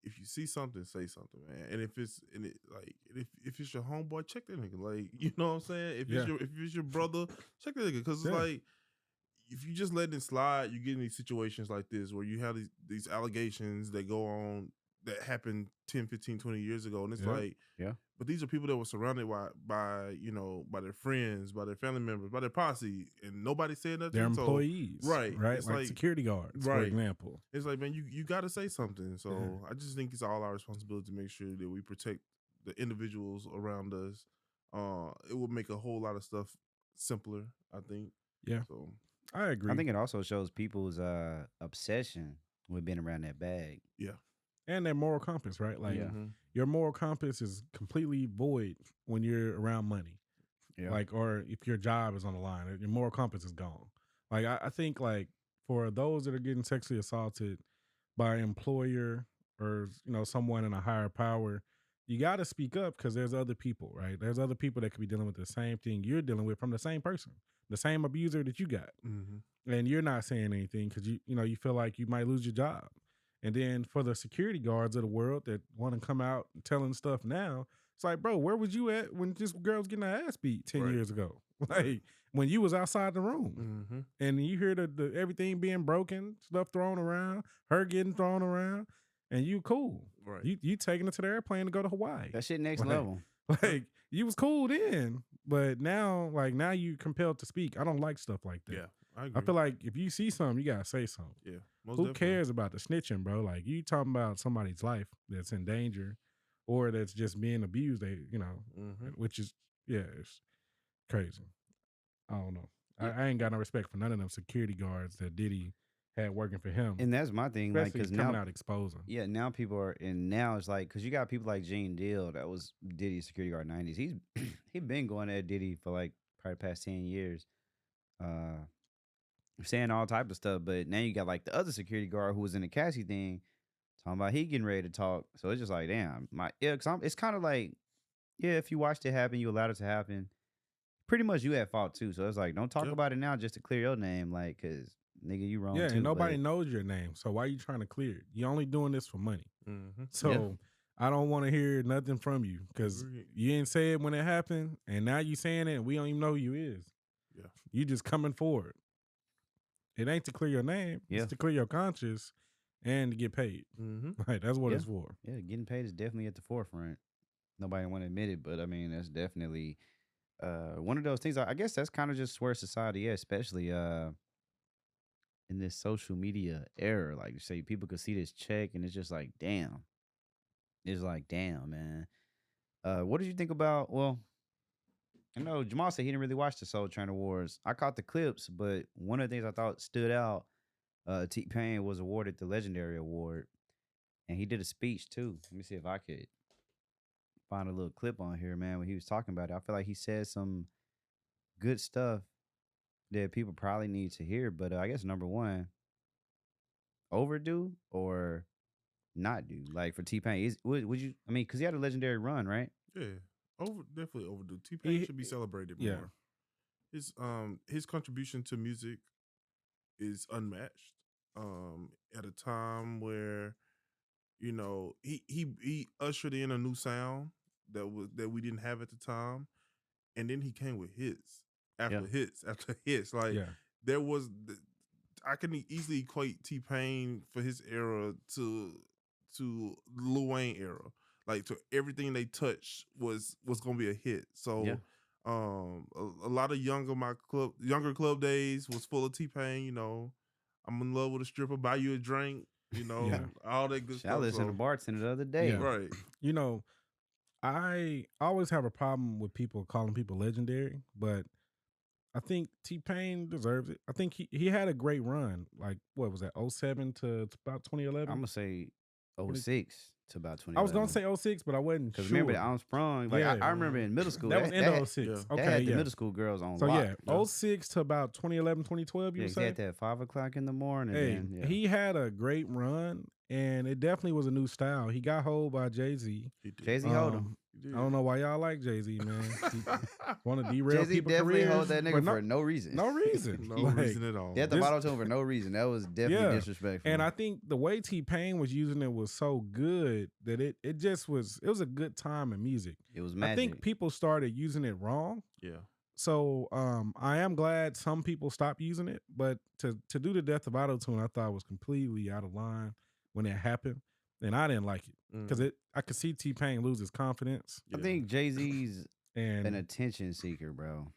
If you see something, say something, man. And if it's if it's your homeboy, check that nigga. Like, you know what I'm saying? If it's your brother, check that nigga. Because it's like, if you just let it slide, you get in these situations like this where you have these allegations that go on that happened 10, 15, 20 years ago. And it's like, but these are people that were surrounded by their friends, by their family members, by their posse, and nobody said nothing. Their employees. Right. Right. It's Like security guards, for example. It's like, man, you got to say something. So I just think it's all our responsibility to make sure that we protect the individuals around us. It will make a whole lot of stuff simpler, I think. Yeah. So I agree. I think it also shows people's obsession with being around that bag. Yeah. And their moral compass, right? Like Mhm. your moral compass is completely void when you're around money. Yeah. Like, or if your job is on the line, your moral compass is gone. Like, I think like for those that are getting sexually assaulted by an employer or, you know, someone in a higher power, you got to speak up because there's other people, right? There's other people that could be dealing with the same thing you're dealing with from the same person, the same abuser that you got. Mm-hmm. And you're not saying anything because you feel like you might lose your job. And then for the security guards of the world that want to come out and telling stuff now, it's like, bro, where was you at when this girl was getting her ass beat 10 years ago? Like when you was outside the room Mm-hmm. and you hear the everything being broken, stuff thrown around, her getting thrown around, and you cool. Right. You taking it to the airplane to go to Hawaii. That shit next Like, level. Like you was cool then, but now you compelled to speak. I don't like stuff like that. Yeah. I agree. I feel like if you see something, you gotta say something. Yeah. Most Who definitely. cares about the snitching, bro? Like you talking about somebody's life that's in danger, or that's just being abused. Mm-hmm. Which is it's crazy. I don't know. I ain't got no respect for none of them security guards that Diddy had working for him. And that's my thing, like, Especially because coming now, out exposing. yeah, now people are, and now it's like, because you got people like Gene Deal, that was Diddy's security guard in the 90s. He been going at Diddy for like probably the past 10 years, saying all type of stuff. But now you got like the other security guard who was in the Cassie thing, talking about he getting ready to talk. So it's just like, damn, it's kind of like, yeah, if you watched it happen, you allowed it to happen. Pretty much you at fault too. So it's like, don't talk about it now just to clear your name, like, because nigga, you wrong too. Yeah, and nobody knows your name. So why you trying to clear it? You only doing this for money. Mm-hmm. So I don't want to hear nothing from you because you didn't say it when it happened, and now you saying it, and we don't even know who you is. Yeah. You just coming forward. It ain't to clear your name. Yeah. It's to clear your conscience and to get paid. Mm-hmm. Right, that's what it's for. Yeah, getting paid is definitely at the forefront. Nobody want to admit it, but I mean, that's definitely one of those things. I guess that's kind of just where society is, especially in this social media era. Like you say, people could see this check and it's just like, damn. It's like, damn, man. What did you think about, well, I know Jamal said he didn't really watch the Soul Train Awards. I caught the clips, but one of the things I thought stood out, T-Pain was awarded the Legendary Award, and he did a speech too. Let me see if I could find a little clip on here, man, when he was talking about it. I feel like he said some good stuff that people probably need to hear, but I guess number one, overdo or not do? Like for T-Pain, would you? I mean, because he had a legendary run, right? Yeah, definitely overdue. T-Pain should be celebrated more. His contribution to music is unmatched. At a time where he ushered in a new sound that we didn't have at the time, and then he came with hits after hits after hits. Like there was, I can easily equate T-Pain for his era to Lil Wayne era. Like to everything they touched was gonna be a hit. So a lot of younger club days was full of T-Pain. I'm in love with a stripper, buy you a drink. All that good stuff. I listened to Bartender the other day. Right. I always have a problem with people calling people legendary, but I think T-Pain deserves it. I think he had a great run. Like, what was that, 07 to about 2011? I'm going to say 06 to about 2011. I was going to say 06, but I wasn't sure. Because remember, I'm sprung. Like, I remember in middle school. That was end of 06. Yeah. Okay, had the middle school girls on lock. 06 to about 2011, 2012, you say? He had that 5 o'clock in the morning. Hey, he had a great run, and it definitely was a new style. He got hold by Jay-Z. Jay-Z hold him. I don't know why y'all like Jay-Z, man. Want to derail Jay-Z people's definitely careers, hold that nigga for no reason. No reason. No reason at all. They had the bottle to him for no reason. That was definitely disrespectful. And I think the way T-Pain was using it was so good that it was a good time in music. It was magic. I think people started using it wrong. Yeah. So I am glad some people stopped using it, but to do the death of auto-tune, I thought was completely out of line when it happened. And I didn't like it because I could see T-Pain lose his confidence. I think Jay-Z's an attention seeker, bro.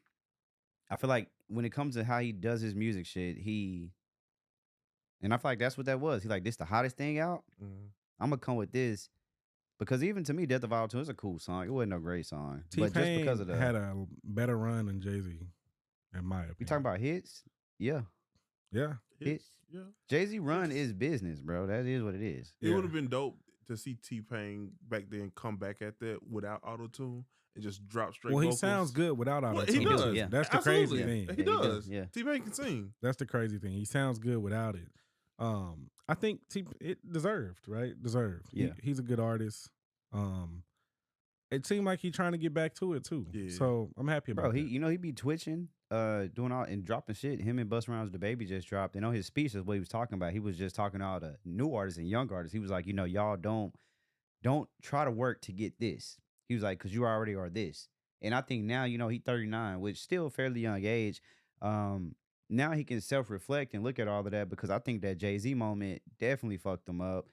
I feel like when it comes to how he does his music shit, and I feel like that's what that was. He's like, this the hottest thing out? I'm going to come with this. Because even to me, Death of Auto-Tune is a cool song. It wasn't no great song. T-Pain but just because of had a better run than Jay-Z, in my opinion. You talking about hits? Yeah. Yeah. Hits? Yeah. Jay-Z run is business, bro. That is what it is. It would have been dope to see T-Pain back then come back at that without auto-tune and just drop straight vocals. He sounds good without auto-tune. He does. Yeah. That's the crazy thing. He does. Yeah. T-Pain can sing. That's the crazy thing. He sounds good without it. I think it deserved, right? Deserved. Yeah. He's a good artist. It seemed like he's trying to get back to it too. Yeah. So I'm happy about that. Bro, he be twitching, doing all and dropping shit. Him and Busta Rhymes the Baby just dropped. And on his speech, that's what he was talking about. He was just talking to all the new artists and young artists. He was like, y'all don't try to work to get this. He was like, because you already are this. And I think now, he's 39, which still fairly young age. Now he can self-reflect and look at all of that because I think that Jay-Z moment definitely fucked him up.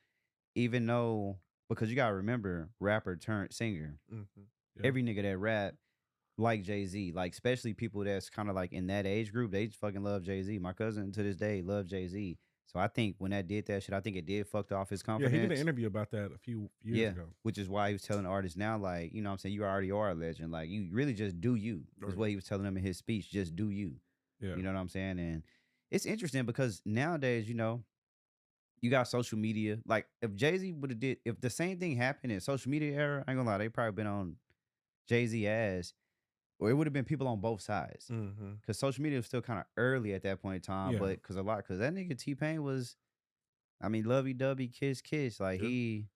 Even though, because you got to remember, rapper turned singer. Mm-hmm. Yeah. Every nigga that rap like Jay-Z, like especially people that's kind of like in that age group, they just fucking love Jay-Z. My cousin to this day loves Jay-Z. So I think when that did that shit, I think it did fucked off his confidence. Yeah, he did an interview about that a few years ago. Which is why he was telling artists now, like, you know what I'm saying, you already are a legend. Like, you really just do you. Is what he was telling them in his speech. Just do you. Yeah. You know what I'm saying? And it's interesting because nowadays, you got social media. Like, if Jay-Z would have if the same thing happened in social media era, I ain't gonna lie, they probably been on Jay-Z ass. Or it would have been people on both sides. Because social media was still kind of early at that point in time. Yeah. But because that nigga T-Pain was, I mean, lovey-dovey, kiss. Like, and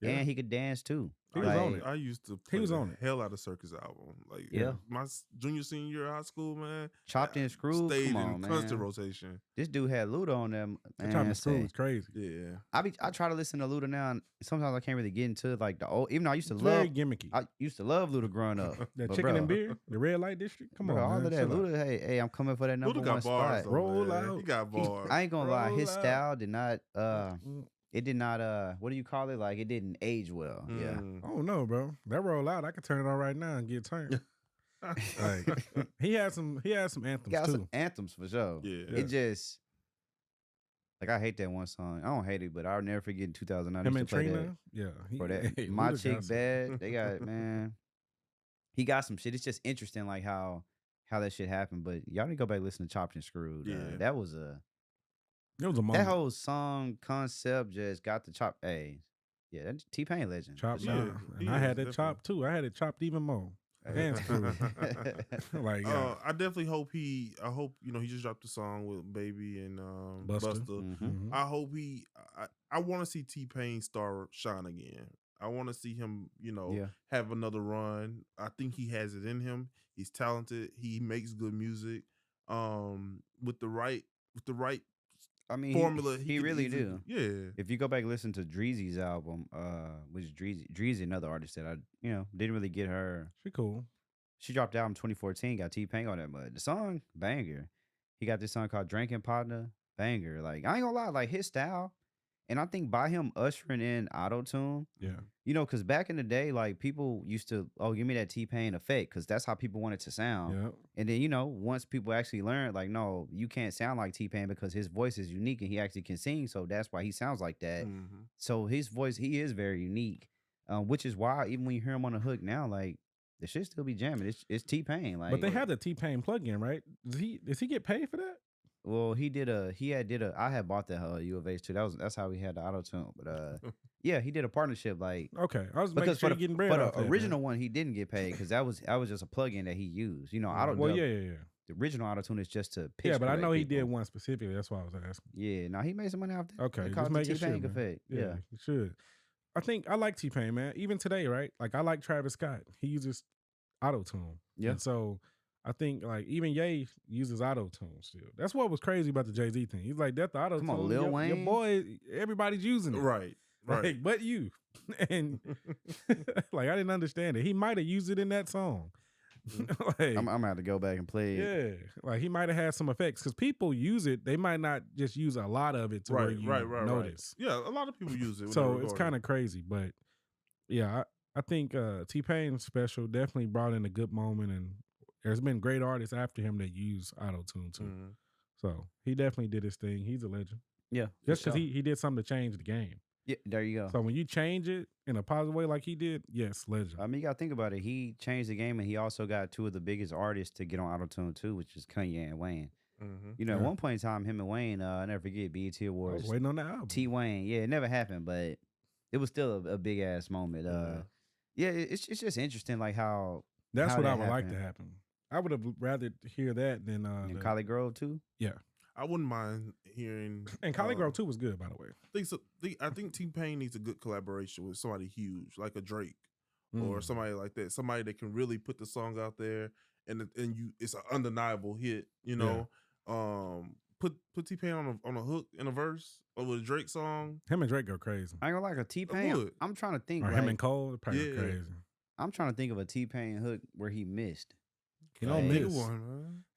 he could dance too. He was on it. I used to play the hell out of Circus album. Like, my junior, senior year of high school, man. Chopped and Screwed. Stayed Come on, in man. constant rotation. This dude had Luda on them. Chopped and Screwed was crazy. Yeah. I try to listen to Luda now, and sometimes I can't really get into like the old. Even though I used to very gimmicky. I used to love Luda growing up. That Chicken and Beer, the Red Light District. Come on, all man. of that. Luda, hey, I'm coming for that number Luda got one bars, spot. though, Roll man. out. He got bars. I ain't gonna lie, his Roll style did not. It did not. What do you call it? Like it didn't age well. Yeah. Oh no, bro. That Roll Out, I could turn it on right now and get turned. Like, he had some anthems Got too. some anthems for sure. Yeah. It just like I hate that one song. I don't hate it, but I'll never forget in 2009. Him I and used to play Trina, for that. My Chick Bad. They got man. He got some shit. It's just interesting, like how that shit happened. But y'all need to go back and listen to Chopped and Screwed. Yeah. That was a moment. That whole song concept just got the chop. Hey, yeah, that T-Pain legend. Chopped, Yeah, and I had it chopped too. I had it chopped even more. Hands cool. Like, I definitely hope he just dropped a song with Baby and Busta. Mm-hmm. I hope I want to see T-Pain shine again. I want to see him, have another run. I think he has it in him. He's talented. He makes good music. With the right I mean, formula, he really do. Yeah. If you go back and listen to Dreezy's album, which is Dreezy, another artist that I, didn't really get her. She cool. She dropped the album 2014, got T-Pain on that, but the song, banger. He got this song called Drinking Partner, banger. Like, I ain't gonna lie, like his style, and I think by him ushering in auto-tune, because back in the day, like people used to, give me that T-Pain effect, because that's how people wanted to sound. Yep. And then, once people actually learned, like, no, you can't sound like T-Pain because his voice is unique and he actually can sing, so that's why he sounds like that. Mm-hmm. So his voice, he is very unique, which is why even when you hear him on the hook now, like, the shit still be jamming. It's T-Pain. Like, but they have the T-Pain plugin, right? Does he get paid for that? Well, I had bought that U of H too. That's how we had the auto tune. But yeah, he did a partnership. Like, okay, I was making sure he getting bread. But the original one he didn't get paid because that was just a plugin that he used. Well, yeah. The original auto tune is just to pitch. Yeah, but I know he people. did one specifically. That's why I was asking. Yeah, now he made some money off that. Okay, it just making sure. Effect. Yeah, you should. I think I like T-Pain, man. Even today, right? Like I like Travis Scott. He uses auto tune. Yeah. And so I think like even Ye uses auto tune still. That's what was crazy about the Jay-Z thing. He's like, that's the auto tune. Come on, Lil Wayne. Your boy, everybody's using it. Right. Like, but you. And like I didn't understand it. He might have used it in that song. Like, I'm gonna have to go back and play it. Yeah. Like he might have had some effects because people use it. They might not just use a lot of it to where you notice. Right. Yeah, a lot of people use it. So it's kind of crazy. But yeah, I think T-Pain's special definitely brought in a good moment, and there's been great artists after him that use auto-tune too. Mm-hmm. So he definitely did his thing. He's a legend. Yeah. Just because he did something to change the game. Yeah, there you go. So when you change it in a positive way like he did, yes, legend. I mean, you got to think about it. He changed the game, and he also got two of the biggest artists to get on auto-tune too, which is Kanye and Wayne. Mm-hmm. At one point in time, him and Wayne, I never forget, BET Awards. I was waiting on the album. T-Wayne. Yeah, it never happened, but it was still a big-ass moment. Yeah, it's just interesting, like how that's how what that I would like happened. to happen. I would have rather hear that than And Collie Grove too. Yeah, I wouldn't mind hearing. And Collie Grove too was good, by the way. I think T-Pain needs a good collaboration with somebody huge, like a Drake or somebody like that. Somebody that can really put the song out there, and it's an undeniable hit. Put T-Pain on a hook in a verse or with a Drake song. Him and Drake go crazy. I ain't gonna like a T-Pain. I'm trying to think. Or him and Cole, probably go crazy. I'm trying to think of a T-Pain hook where he missed. He don't miss.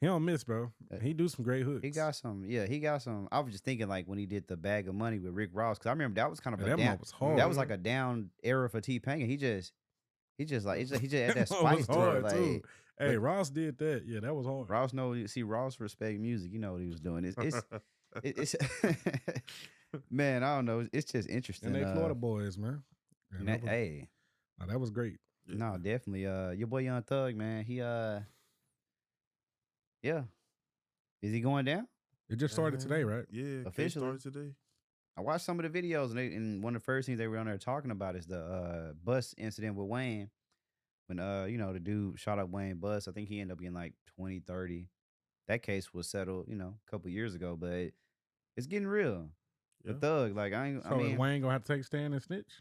He don't miss, bro. He do some great hooks. He got some. Yeah, he got some. I was just thinking like when he did the Bag of Money with Rick Ross, because I remember that was kind of a down. Was hard. That was like a down era for T-Pain, and he just had that spice to it. Like, hey, Ross did that. Yeah, that was hard. Ross respect music. You know what he was doing. It's man, I don't know. It's just interesting. And they Florida boys, man. Hey, that was great. Yeah. No, definitely. Your boy Young Thug, man. He yeah. Is he going down? It just started today, right? Yeah, officially started today. I watched some of the videos, and one of the first things they were on there talking about is the bus incident with Wayne. When the dude shot up Wayne bus, I think he ended up getting like 20, 30. That case was settled, a couple years ago, but it's getting real. Yeah. The Thug, like I mean, is Wayne gonna have to take a stand and snitch?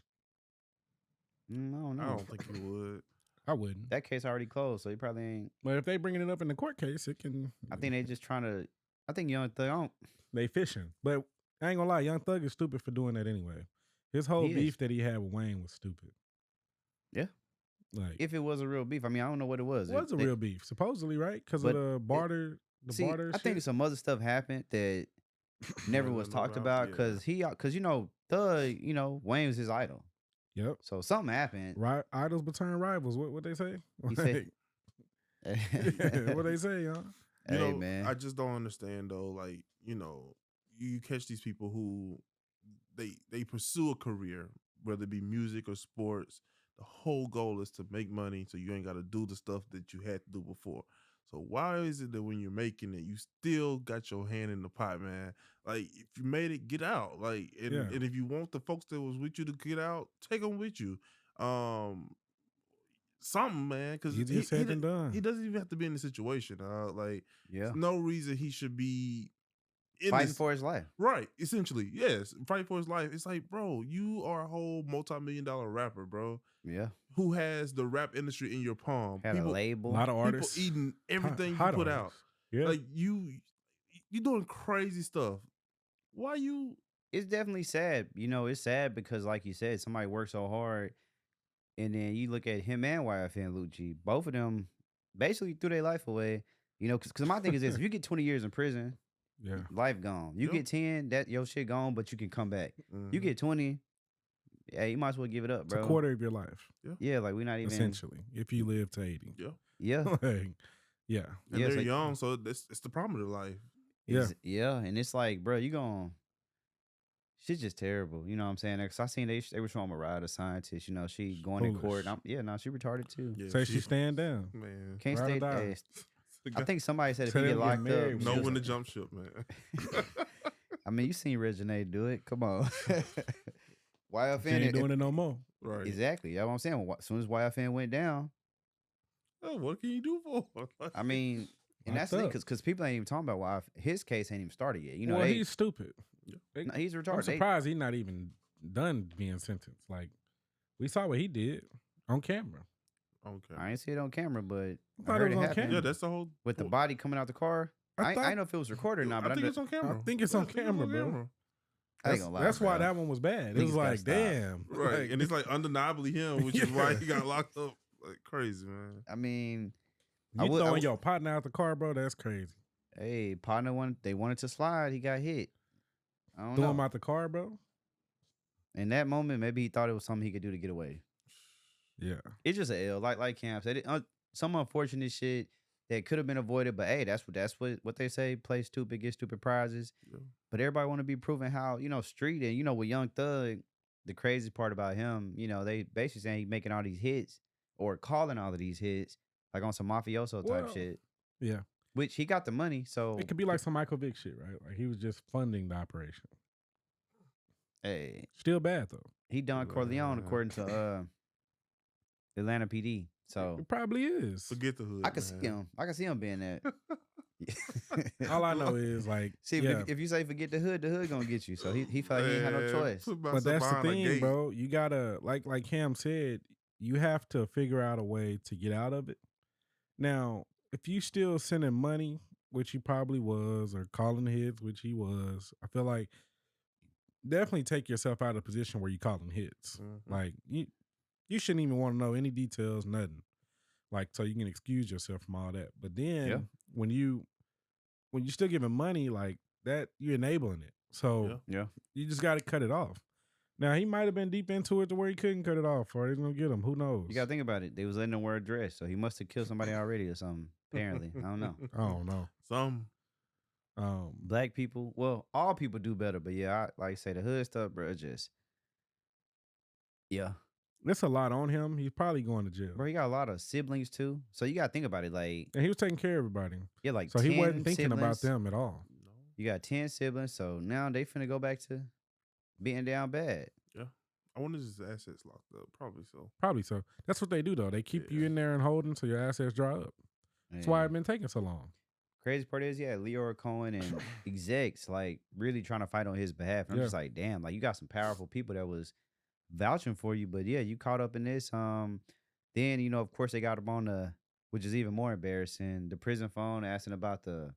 No, I don't think he would. I wouldn't. That case already closed, so he probably ain't. But if they bringing it up in the court case, it can. I think they just trying to. I think Young Thug. They fishing, but I ain't gonna lie. Young Thug is stupid for doing that anyway. His whole beef that he had with Wayne was stupid. Yeah. Like if it was a real beef, I mean, I don't know what it was. It was a real beef, supposedly, right? Because of the barter. Barter. I think some other stuff happened that never was talked about because Thug, Wayne was his idol. Yep. So something happened. Right, idols become rivals. What they say? He said, what they say, y'all? Hey, man. I just don't understand though. Like, you catch these people who they pursue a career, whether it be music or sports. The whole goal is to make money, so you ain't got to do the stuff that you had to do before. So why is it that when you're making it, you still got your hand in the pot, man? Like, if you made it, get out. Like, and if you want the folks that was with you to get out, take them with you. something, man. Because easier said than done. He doesn't even have to be in the situation. Like, Yeah. there's no reason he should be fighting for his life. Right. Essentially, yes. Fighting for his life. It's like, bro, you are a whole multi-million-dollar rapper, bro. Yeah. Who has the rap industry in your palm? Had a label. A lot of artists. People eating everything Hot you put artists. out. Yeah. Like, you doing crazy stuff. Why you... It's definitely sad. You know, it's sad because, like you said, somebody worked so hard, and then you look at him and YFN Lucci. Both of them basically threw their life away. You know, because my thing is this: if you get 20 years in prison, Yeah. life gone. You get 10, that your shit gone, but you can come back. Mhm. You get 20, hey, you might as well give it up, bro. It's a quarter of your life, Yeah, like we're not even essentially, if you live to 80. Yeah. Yeah, Like, yeah. And Yeah, they're it's like- young, so it's the problem of life. yeah, and it's like, bro, you gon' shit's just terrible. You know what I'm saying? Because I seen they were showing Mariah, the scientist. You know, she going in court. Foolish. She retarded too. Yeah, Say she stand down. Man. Can't Ride or stay. die. Hey, I think somebody said if Say he they get get locked married up, when know she when was- to jump ship, man. I mean, you seen Reginae do it. Come on. She YFN ain't doing it no more. Right. Exactly. That's what I'm saying. As soon as YFN went down, Oh, what can you do for? I mean, and that's Locked it up. because people ain't even talking about why his case ain't even started yet. You know, well, he's stupid. They- no, he's I'm retarded. surprised he's not even done being sentenced. Like, we saw what he did on camera. Okay. I ain't see it on camera, but I thought it heard was on happened. camera. Yeah, that's the whole With the point. body coming out the car. I thought- ain't know if it was recorded or not, but I think it's on camera. I think it's on camera, bro. I ain't That's, gonna lie, that's why bro. that one was bad. It Niggas was gotta like, stop. damn. Right. Like, And it's like undeniably him, which is why Yeah. he got locked up like crazy, man. I mean, you I throwing would- your partner out the car, bro, that's crazy. hey, partner they wanted to slide. He got hit. I don't Throw know. him out the car, bro? In that moment, maybe he thought it was something he could do to get away. Yeah. It's just an L, like Cam said. Some unfortunate shit that could have been avoided, but hey, that's what they say. Play stupid, get stupid prizes. Yeah. But everybody want to be proven how street and with Young Thug. The crazy part about him, they basically saying he making all these hits or calling all of these hits like on some mafioso type Well, shit. Yeah. Which he got the money, so It could be like some Michael Vick shit, right? Like he was just funding the operation. hey, Still bad, though. he done Corleone according to Atlanta PD. So It probably is. Forget the hood. I can see him. I can see him being that. All I know is, like, See, yeah. if you say forget the hood gonna get you. So he felt like he ain't had no choice. But that's the thing, bro. You gotta, like Cam said, you have to figure out a way to get out of it. Now, if you still sending money, which he probably was, or calling hits, which he was, I feel like definitely take yourself out of a position where you calling hits. Mhm. Like you shouldn't even want to know any details, nothing. Like, so you can excuse yourself from all that. But then Yeah. when you still giving money like that, you're enabling it. So Yeah. you just got to cut it off. Now, he might have been deep into it to where he couldn't cut it off, or they're going to get him. Who knows? You gotta think about it. They was letting him wear a dress, so he must have killed somebody already or something. Apparently, I don't know. I don't know. Some. Black people, well, all people do better, but yeah, I like I say the hood stuff, bro. Just yeah, There's a lot on him. He's probably going to jail. bro. He got a lot of siblings too, so you gotta think about it. Like And he was taking care of everybody. yeah, like So he 10 wasn't thinking about siblings. them at all. No. You got 10 siblings, so now they finna go back to being down bad. I wonder if his assets locked up. Probably so. Probably so. That's what they do, though. They keep you Yeah. in there and holding so your assets dry up. That's why And it's been taking so long. crazy part is, yeah, Leora Cohen and execs like really trying to fight on his behalf. And I'm Yeah. just like, damn, like you got some powerful people that was vouching for you, but yeah, you caught up in this. Then of course they got him on which is even more embarrassing, the prison phone asking about the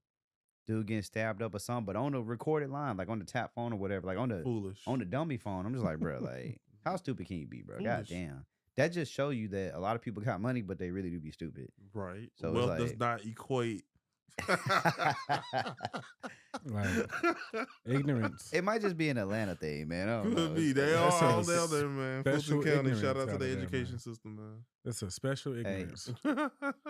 dude getting stabbed up or something, but on the recorded line, like on the tap phone or whatever, like on Foolish. the dummy phone. I'm just like, bro, like how stupid can you be, bro? God Foolish. damn. That just show you that a lot of people got money, but they really do be stupid. Right. So it's Wealth does like- not equate. Like, ignorance. It might just be an Atlanta thing, man. I don't know. Could be. They That's all a down there, man. special Fulton County. ignorance Shout out to out the of there, education man. system, That's a special ignorance. man.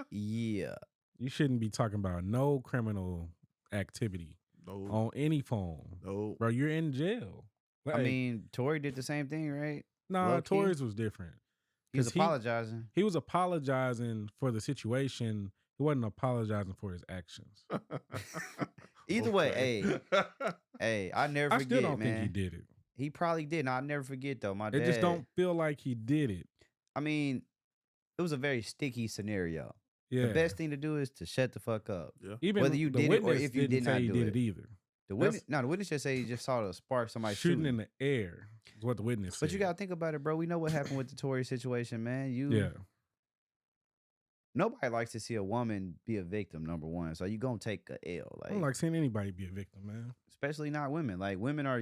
Yeah. You shouldn't be talking about no criminal activity No. on any phone. No. Bro, you're in jail. I Like, mean, Tory did the same thing, right? nah, low-key. Tory's was different. He was 'Cause he- apologizing. He was apologizing for the situation. He wasn't apologizing for his actions. Either way, hey, I never I forget, still don't man. think he did it. He probably did. And I'll never forget though. My It dad. just don't feel like he did it. I mean, it was a very sticky scenario. Yeah. The best thing to do is to shut the fuck up. Yeah. Even whether you the did it or witness if you didn't did say not he do did it. it either. The witness just say he just saw the spark, somebody shooting in the air is what the witness said. But you gotta think about it, bro. We know what happened with the Tory situation, man. Nobody likes to see a woman be a victim, number one. So you gonna take a L. I don't like seeing anybody be a victim, man. Especially not women. Like women are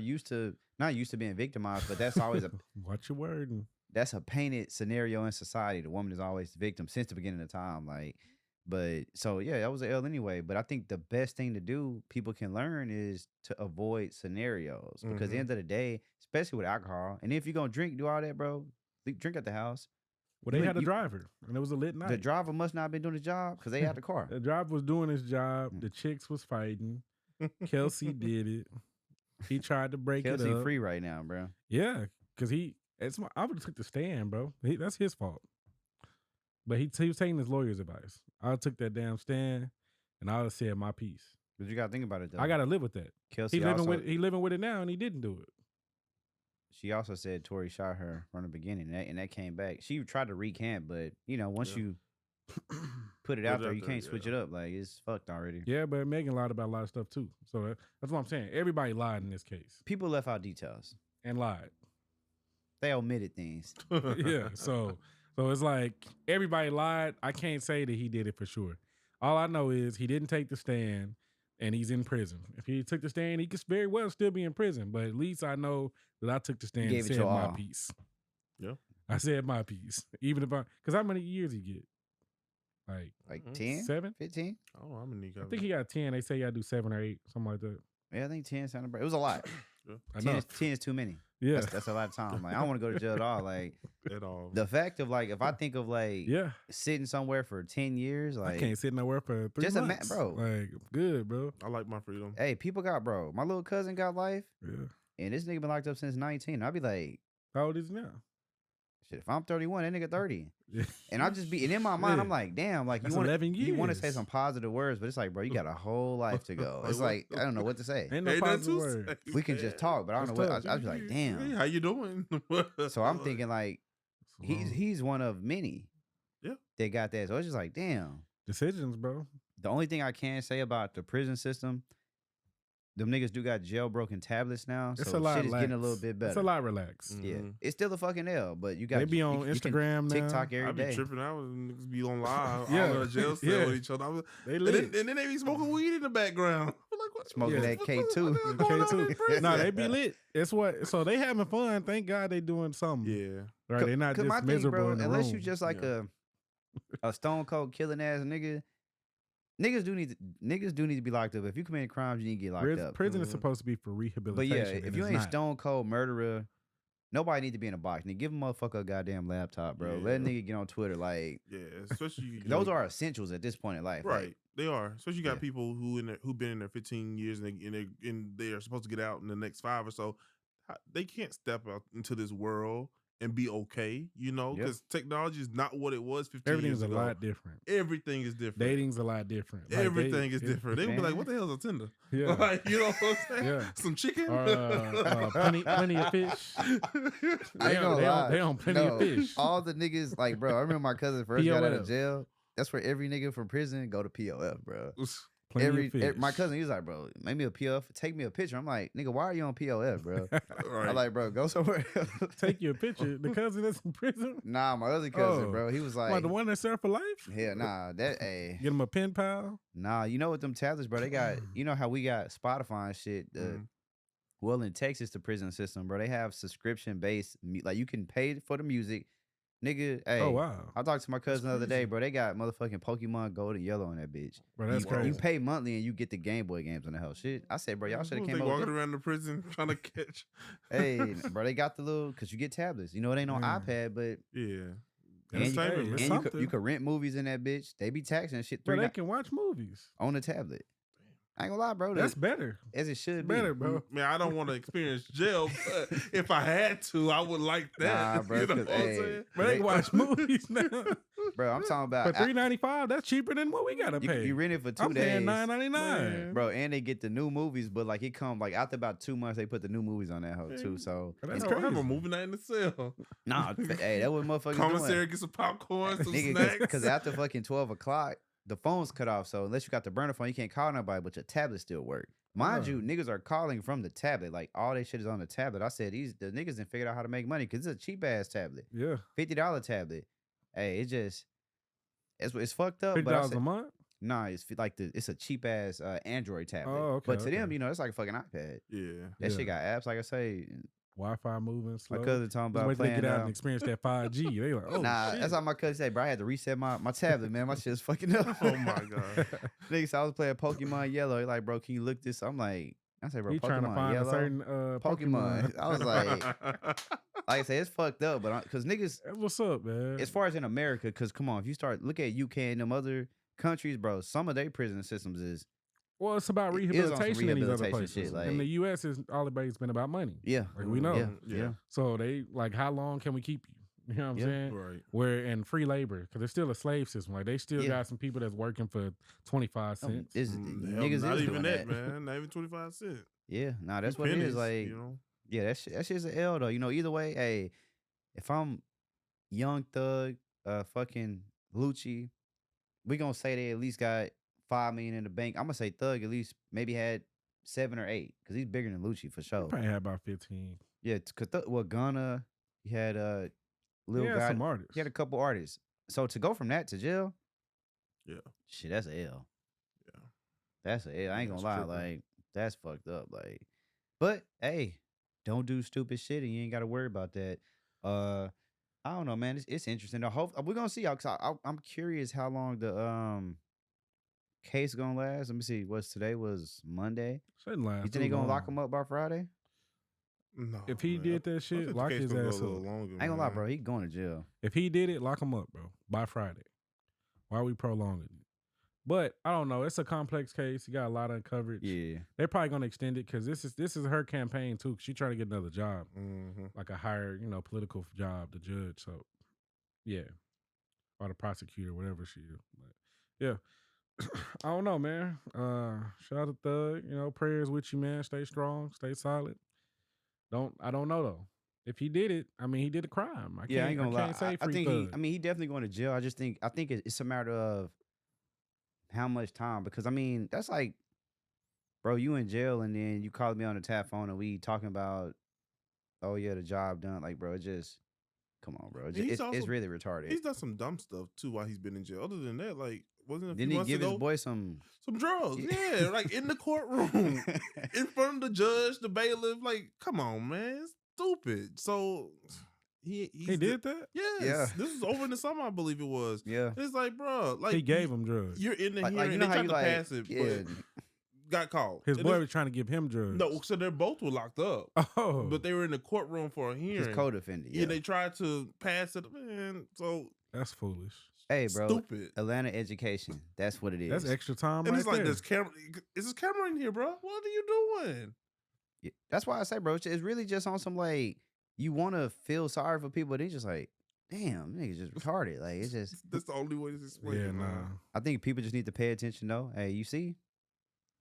not used to being victimized, but that's always watch your word. That's a painted scenario in society. The woman is always the victim since the beginning of time. But so yeah, that was an L anyway. But I think the best thing to do, people can learn, is to avoid scenarios. Because at the end of the day, especially with alcohol, and if you're gonna do all that, bro, drink at the house. Well, they had a driver, and it was a lit night. The driver must not have been doing his job because they had the car. The driver was doing his job. The chicks was fighting. Kelsey did it. He tried to break Kelsey it up. free right now, bro. Yeah, because I would have took the stand, bro. That's his fault. But he was taking his lawyer's advice. I took that damn stand, and I would have said my piece. But you got to think about it, though. I got to live with that. Kelsey he living with it now, and he didn't do it. She also said Tory shot her from the beginning, and that came back. She tried to recant, but once you put it out there, you can't switch it up. Like it's fucked already. Yeah, but Megan lied about a lot of stuff too. So that's what I'm saying. Everybody lied in this case. People left out details and lied. They omitted things. Yeah, so it's like everybody lied. I can't say that he did it for sure. All I know is he didn't take the stand, and he's in prison. If he took the stand, he could very well still be in prison. But at least I know that I took the stand and said my piece. Yeah, I said my piece. Even if because how many years he get? Like 10? 7? 15? Oh, how many? I think he got 10. They say you got to do 7 or 8, something like that. Yeah, I think 10 sounded right. It was a lot. Yeah. 10 is too many. Yeah, that's a lot of time. Like I don't want to go to jail at all. Like at all. The fact of if I think of sitting somewhere for 10 years, I can't sit nowhere for 3 months. Bro. Like good, bro. I like my freedom. Hey, people bro. My little cousin got life. Yeah. And this nigga been locked up since 19. I'd be like, how old is he now? Shit, if I'm 31, that nigga 30. Yeah. And I just and in my mind, I'm like, damn, like that's you want 11 years. You want to say some positive words, but it's like, bro, you got a whole life to go. It's like I don't know what to say. Ain't no positive word. We can just talk, but I don't know what. I'd be like, damn. Hey, how you doing? So I'm thinking like, he's one of many. Yeah. That got that. So it's just like, damn. Decisions, bro. The only thing I can say about the prison system, them niggas do got jailbroken tablets now, it's so a lot shit is relaxed. getting a little bit better. It's a lot relaxed. Yeah, it's still a fucking L, but you got. They be on Instagram now. TikTok every day. I be tripping out when niggas be on live. Yeah. All in a jail cell with each other. They lit. And then they be smoking weed in the background. I'm like, what? Smoking that K2. K2. No, they be lit. It's what. So they having fun. Thank God they doing something. Yeah. Right. They're not just miserable in the unless room. you just like a stone cold killing ass nigga. Niggas do need to be locked up. If you commit crimes, you need to get locked up. Prison is supposed to be for rehabilitation. But yeah, if you ain't stone cold murderer, nobody need to be in a box. Nigga, give a motherfucker a goddamn laptop, bro. Yeah. let a nigga get on Twitter. Like, yeah, especially those are essentials at this point in life. Right, like, they are. Especially you got people who been in there 15 years and they are supposed to get out in the next 5 or so. They can't step out into this world and be okay, because technology is not what it was 15 years ago. Everything's a lot different. Everything is different. Dating's a lot different. Like everything is different. They would be like, what the hell is a Tinder? Yeah. Like, you know what I'm saying? Yeah. Some chicken? Plenty of fish. They on plenty of fish. All the niggas, like, bro, I remember my cousin first got out of jail. That's where every nigga from prison go to POF, bro. My cousin, he was like, bro, make me a POF, take me a picture. I'm like, nigga, why are you on POF, bro? Right. I'm like, bro, go somewhere else. Take you a picture. The cousin that's in prison? Nah, my other cousin, bro. He was like, the one that's there for life? Yeah, nah, that Get him a pen pal? Nah, you know what them tablets, bro, they got, you know how we got Spotify and shit. Well, in Texas, the prison system, bro, they have subscription based, like you can pay for the music. Nigga, hey. Oh, wow. I talked to my cousin the other day, bro. They got motherfucking Pokemon Gold and Yellow on that bitch. Bro, that's crazy. You pay monthly and you get the Game Boy games on the hell shit. I said, bro, y'all should have came over. Walking around the prison trying to catch. Hey, bro, they got the little, because you get tablets. You know, it ain't on iPad, but. Yeah. And you can rent movies in that bitch. They be taxing shit. Bro, they can watch movies on the tablet. I ain't gonna lie, bro. That's better. As it should Better, be. bro. Man, I don't want to experience jail, but if I had to, I would like that. Nah, bro. You know what I'm Hey, saying? But they watch movies now. bro, I'm talking about For $3.95, that's cheaper than what we gotta pay. You rent it for 2 I'm days. paying $9.99. Bro, and they get the new movies, but like it come like after about 2 months, they put the new movies on that hoe too. So That's I crazy. have a movie night in the cell. nah, hey, that was motherfucking Commissary, get some popcorn, some snacks. Because after fucking 12 o'clock, the phone's cut off. So unless you got the burner phone, you can't call nobody, but your tablet still work. Mind you, niggas are calling from the tablet. Like all they shit is on the tablet. I said the niggas didn't figure out how to make money because it's a cheap ass tablet. Yeah. $50 tablet. Hey, it's fucked up. But $50 a month? Nah, it's like it's a cheap ass Android tablet. Oh, okay, But to them, you know, it's like a fucking iPad. Yeah. That shit got apps, like I say. Wi-Fi moving slow. My cousin talking about Wait till playing. they get out and experience that 5G. They like, oh, nah, shit. that's how my cousin say, bro. I had to reset my tablet, man. My shit's fucking up. Oh my god. Nigga, so I was playing Pokemon Yellow. He like, bro, can you look this? I'm like, I say, bro, He Pokemon trying to find Yellow, a certain Pokemon. I was like I say, it's fucked up, but because niggas, That's what's up, man. as far as in America, because come on, if you start look at UK and them other countries, bro, some of their prison systems is Well, it's about It is on some rehabilitation in these other rehabilitation places. shit, like- in the U.S., it's all it's been about money. yeah, Like we know. yeah. So they like, how long can we keep you? You know what I'm Yeah. saying? Right. Where and free labor because it's still a slave system. Like they still Yeah. got some people that's working for 25 cents. It's, Hell, niggas not is even doing that, that, man. Not even 25 cents. Yeah, nah, that's Two what it pennies, is. Like, you know. yeah, that shit's an L though. You know, either way, hey, if I'm Young Thug, fucking Lucci, we gonna say they at least got $5 million in the bank. I'm gonna say Thug at least maybe had 7 or 8 because he's bigger than Lucci for sure. Probably had about 15. Yeah, because Gunna, he had Lil Yeah, Guy, some artists. he had a couple artists. So to go from that to jail, Yeah. shit, that's a L. Yeah. That's a L. I ain't That's gonna lie, tripping. like that's fucked up. Like, but hey, don't do stupid shit, and you ain't got to worry about that. I don't know, man. It's interesting. I hope we're gonna see. Cause I'm curious how long the case gonna last. Let me see. Today was Monday. Shouldn't last. You think too they gonna long. lock him up by Friday? No. If he man. did that I shit, think the lock case his gonna go ass a little up. longer, I ain't gonna lie, man. bro. He going to jail. If he did it, lock him up, bro. By Friday. Why are we prolonging it? But I don't know. It's a complex case. You got a lot of coverage. Yeah. They're probably gonna extend it because this is her campaign too. She trying to get another job, Mhm. like a higher, political job, the judge. So, yeah, or the prosecutor, whatever she is. But yeah, I don't know, man. Shout out to Thug. Prayers with you, man. Stay strong, stay solid. I don't know though. If he did it, I mean, he did a crime. I Yeah, I ain't gonna lie. can't say I free think Thug. he definitely going to jail. I think it's a matter of how much time, because I mean that's like, bro, you in jail and then you called me on the tap phone and we talking about, oh yeah, the job done. Like, bro, it just come on, bro. He's It's also- really retarded. He's done some dumb stuff too while he's been in jail. Other than that, like, wasn't it a few Didn't he months give ago? his boy some? Some drugs, Yeah. yeah, like in the courtroom, in front of the judge, the bailiff. Like, come on, man, it's stupid. So he did that? Yes, Yeah. this was over in the summer, I believe it was. Yeah. It's like, bro, like He gave him drugs. You're in the Like, hearing. you know They how tried you to like, pass it, yeah. but got caught. His And boy it's- was trying to give him drugs. no, so they both were locked up, Oh, but they were in the courtroom for a He's hearing. co-defendant. Yeah, Yeah. they tried to pass it, man. So that's foolish. Hey, bro. stupid. Atlanta education. That's what it is. That's extra time And right it's like, there. this camera. Is this camera in here, bro? What are you doing? Yeah, that's why I say, bro, it's really just on some like you want to feel sorry for people, but it's just like, damn, niggas just retarded. Like it's just. That's the only way to explain Yeah, it. nah. man. I think people just need to pay attention though. Hey, you see,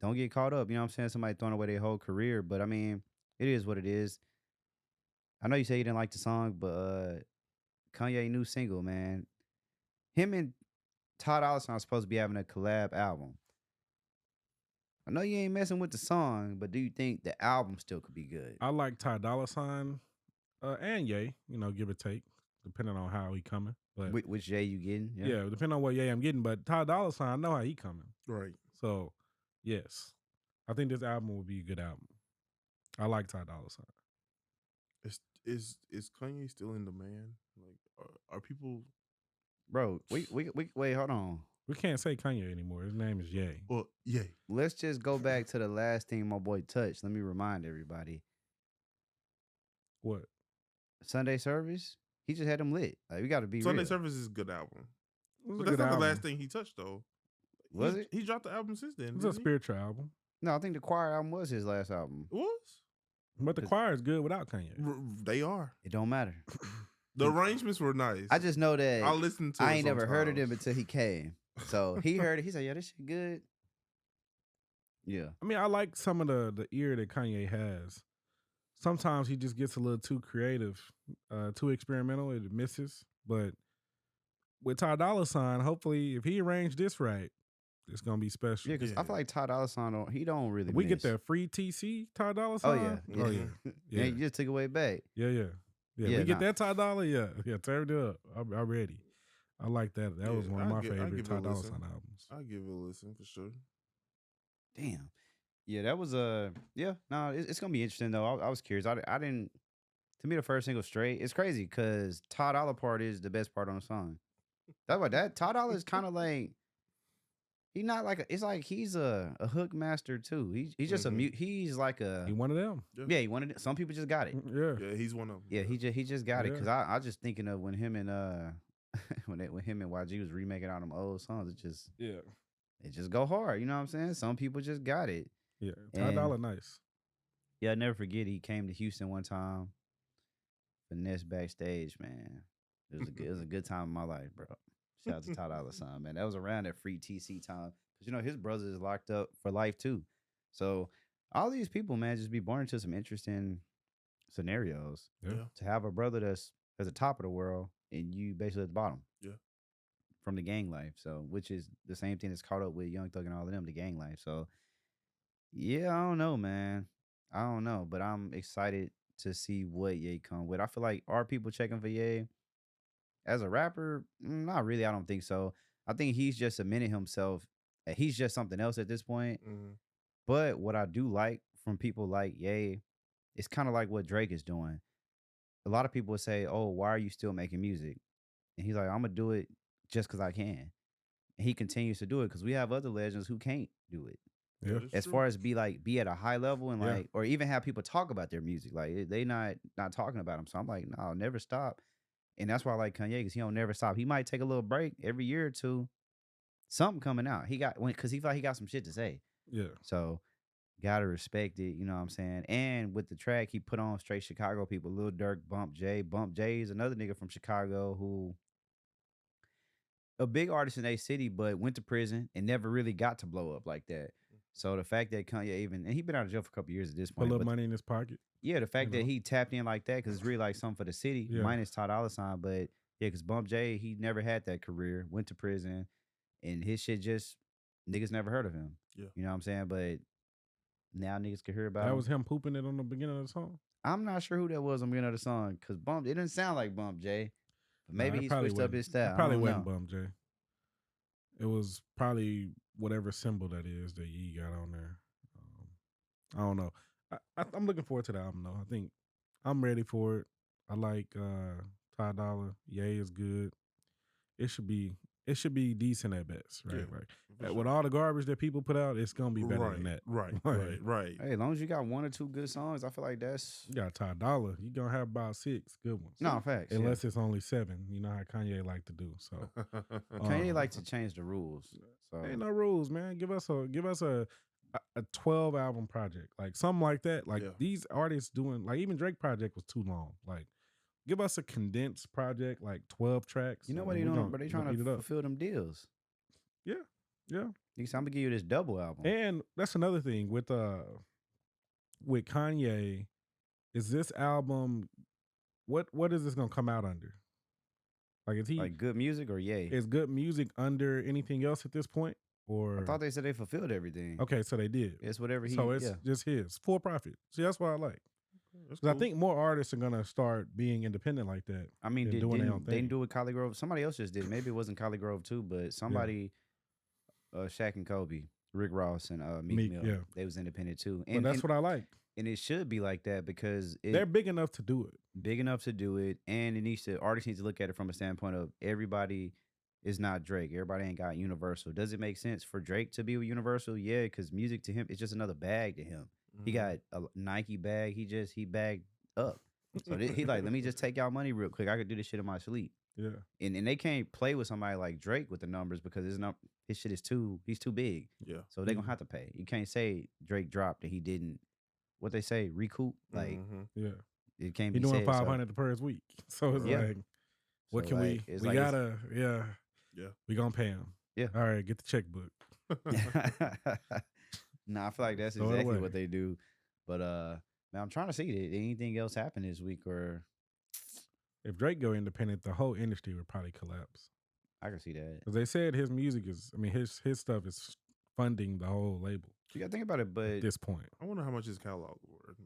don't get caught up. You know what I'm saying? Somebody throwing away their whole career, but I mean, it is what it is. I know you say you didn't like the song, but Kanye new single, man. Him and Todd Allison are supposed to be having a collab album. I know you ain't messing with the song, but do you think the album still could be good? I like Ty Dolla $ign and Ye, give or take, depending on how he coming. But Which Jay you getting? yeah, depending on what Ye I'm getting. But Ty Dolla $ign, I know how he coming. Right. So, yes, I think this album will be a good album. I like Ty Dolla $ign. Is Kanye still in demand? Like, are people? Bro, wait, hold on. We can't say Kanye anymore. His name is Ye. Well, yeah. Let's just go back to the last thing my boy touched. Let me remind everybody. What? Sunday service, he just had them lit. Like, we got to be Sunday real. Service is a good album, It was but a that's good not the album. last thing he touched though. Was it? He dropped the album since then. It's a didn't he? spiritual album. No, I think the Choir album was his last album. It was. But the Choir is good without Kanye. They are. It don't matter. The arrangements were nice. I just know that I listened to. I ain't never heard of him until he came. So he heard it. He said, "Yeah, this shit good." Yeah. I mean, I like some of the ear that Kanye has. Sometimes he just gets a little too creative, too experimental. It misses. But with Ty Dolla $ign, hopefully, if he arranged this right, it's gonna be special. Yeah, because I feel like Ty Dolla $ign, he don't really. We get that free TC Ty Dolla $ign. Oh yeah. Oh yeah. Yeah, you just took away back. Yeah. We get that Ty Dolla. Yeah. Turn it up. I'm ready. I like that. That was one of my favorite Ty Dolla $ign albums. I'll give it a listen for sure. Damn. Yeah, that was it's gonna be interesting though. I was curious. I didn't. To me, the first single straight. It's crazy because Ty Dolla part is the best part on the song. That's why that Ty Dolla is kind of like. He's not like it's like he's a hook master too. He's just a mute. He's like a. He one of them. Yeah, he wanted it. Some people just got it. Yeah, he's one of them. Yeah, he just got it because I just thinking of when him and when him and YG was remaking all them old songs. It just go hard. You know what I'm saying? Some people just got it. Yeah, Ty Dolla nice. Yeah, I never forget. He came to Houston one time. Finesse backstage, man. It was a good time in my life, bro. Shout out to Ty Dolla $ign, man. That was around that free TC time. Because, his brother is locked up for life, too. So, all these people, man, just be born into some interesting scenarios. Yeah. To have a brother that's at the top of the world and you basically at the bottom. Yeah. From the gang life. So, which is the same thing that's caught up with Young Thug and all of them, the gang life. So, yeah, I don't know, man. I don't know. But I'm excited to see what Ye come with. I feel like, are people checking for Ye? As a rapper, not really. I don't think so. I think he's just admitted himself. He's just something else at this point. Mm-hmm. But what I do like from people like Ye, it's kind of like what Drake is doing. A lot of people would say, "Oh, why are you still making music?" And he's like, "I'm gonna do it just because I can." And he continues to do it because we have other legends who can't do it. Yeah. As far as be at a high level and like, or even have people talk about their music, like they not talking about them. So I'm like, no, I'll never stop. And that's why I like Kanye because he don't never stop. He might take a little break every year or two. Something coming out. Because he feel like he got some shit to say. Yeah. So gotta respect it. You know what I'm saying? And with the track he put on straight Chicago people, Lil Durk, Bump J. Bump J is another nigga from Chicago who a big artist in a city, but went to prison and never really got to blow up like that. So the fact that Kanye and he been out of jail for a couple years at this point. Put a little money in his pocket. Yeah, the fact that he tapped in like that, because it's really like something for the city, minus Ty Dolla $ign. But yeah, because Bump J, he never had that career, went to prison, and his shit just, niggas never heard of him. Yeah. You know what I'm saying? But now niggas can hear about That him. was him pooping it on the beginning of the song? I'm not sure who that was on the beginning of the song, because it didn't sound like Bump J. But maybe he switched up his style. It probably wasn't Bump J. It was probably whatever symbol that is that he got on there. I don't know. I'm looking forward to the album though. I think I'm ready for it. I like Ty Dolla. Ye is good. It should be decent at best, right? Yeah, like with all the garbage that people put out, it's gonna be better than that. Right. Hey, as long as you got one or two good songs, I feel like that's. You got Ty Dolla. You gonna have about 6 good ones. No, facts. Unless it's only 7. You know how Kanye like to do. So Kanye like to change the rules. So ain't no rules, man. Give us a 12 album project, like something like that. Like these artists doing, like even Drake project was too long. Like give us a condensed project, like 12 tracks. You know what they doing? But they trying to fulfill them deals. Yeah. I'm gonna give you this double album. And that's another thing with Kanye. Is this album what is this gonna come out under? Like is he like good music or Ye? Is good music under anything else at this point? Or I thought they said they fulfilled everything. Okay, so they did. It's whatever he. So it's just his for profit. See, that's what I like. Cool. I think more artists are gonna start being independent like that. I mean, they didn't do it with Collie Grove. Somebody else just did. Maybe it wasn't Collie Grove too, but somebody, Shaq and Kobe, Rick Ross and Meek Mill, they was independent too. And that's what I like. And it should be like that because they're big enough to do it. Big enough to do it, and artists need to look at it from a standpoint of everybody is not Drake. Everybody ain't got Universal. Does it make sense for Drake to be with Universal? Yeah, because music to him is just another bag to him. He got a Nike bag. He bagged up. So he like, let me just take y'all money real quick. I could do this shit in my sleep. Yeah. And they can't play with somebody like Drake with the numbers because his shit is he's too big. Yeah. So they're gonna have to pay. You can't say Drake dropped and he didn't what they say, recoup. Like yeah. it can't He be doing said. 500 the first week. So it's Yeah. like, what So, can like, we it's like gotta, Yeah. we gonna pay him. Yeah. All right, get the checkbook. Nah, I feel like that's Throw it exactly away. what they do. But man, I'm trying to see did anything else happen this week or If Drake go independent, the whole industry would probably collapse. I can see that. Because they said his music is, I mean, his stuff is funding the whole label You gotta think about it, but at this point. I wonder how much his catalog worth,